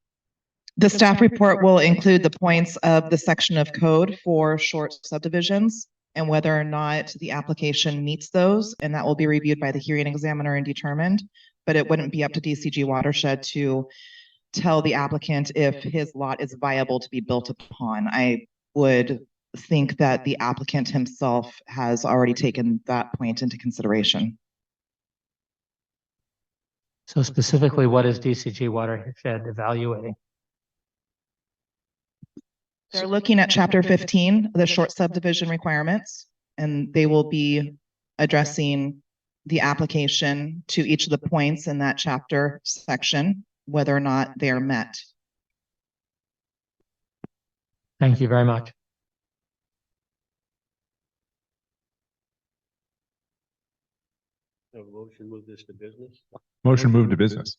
The staff report will include the points of the section of code for short subdivisions and whether or not the application meets those, and that will be reviewed by the hearing examiner and determined. But it wouldn't be up to DCG Watershed to tell the applicant if his lot is viable to be built upon. I would think that the applicant himself has already taken that point into consideration. So specifically, what is DCG watershed evaluating? They're looking at chapter 15, the short subdivision requirements, and they will be addressing the application to each of the points in that chapter section, whether or not they are met. Thank you very much. have a motion to move this to business. Motion moved to business.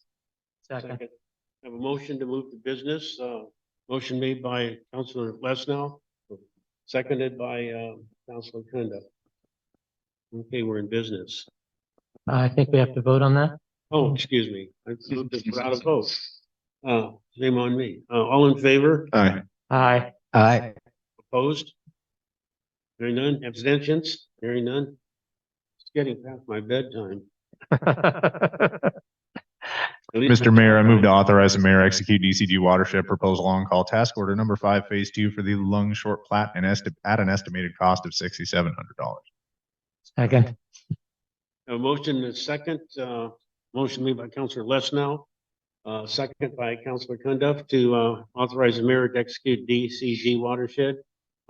Second. Have a motion to move to business, motion made by Councilor Lesnau, seconded by, Councilor Kunda. Okay, we're in business. I think we have to vote on that. Oh, excuse me, I moved this without a vote. Shame on me. All in favor? Aye. Aye. Aye. Opposed? Hearing none. Abstentions? Hearing none. It's getting past my bedtime. Mr. Mayor, I move to authorize the mayor execute DCG watershed proposal on-call task order number 5, phase 2 for the Lung Short Plat and at an estimated cost of $6,700. Second. A motion and a second, motion made by Councilor Lesnau, second by Councilor Cundiff to authorize the mayor to execute DCG watershed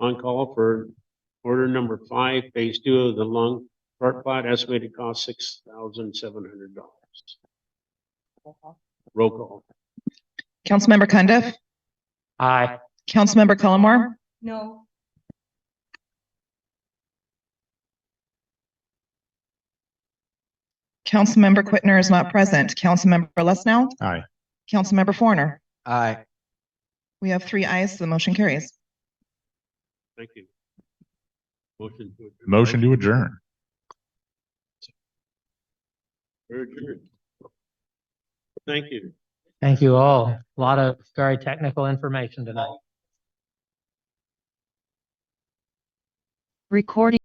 on call for order number 5, phase 2 of the Lung Short Plat, estimated cost $6,700. Roll call. Councilmember Cundiff, Aye. Councilmember Cullimore, No. Councilmember Whitner is not present. Councilmember Lesnau, Aye. Councilmember Forner. Aye. We have 3 ayes, the motion carries. Thank you. Motion to adjourn. Motion to adjourn. We're adjourned. Thank you. Thank you all. A lot of very technical information tonight. Recording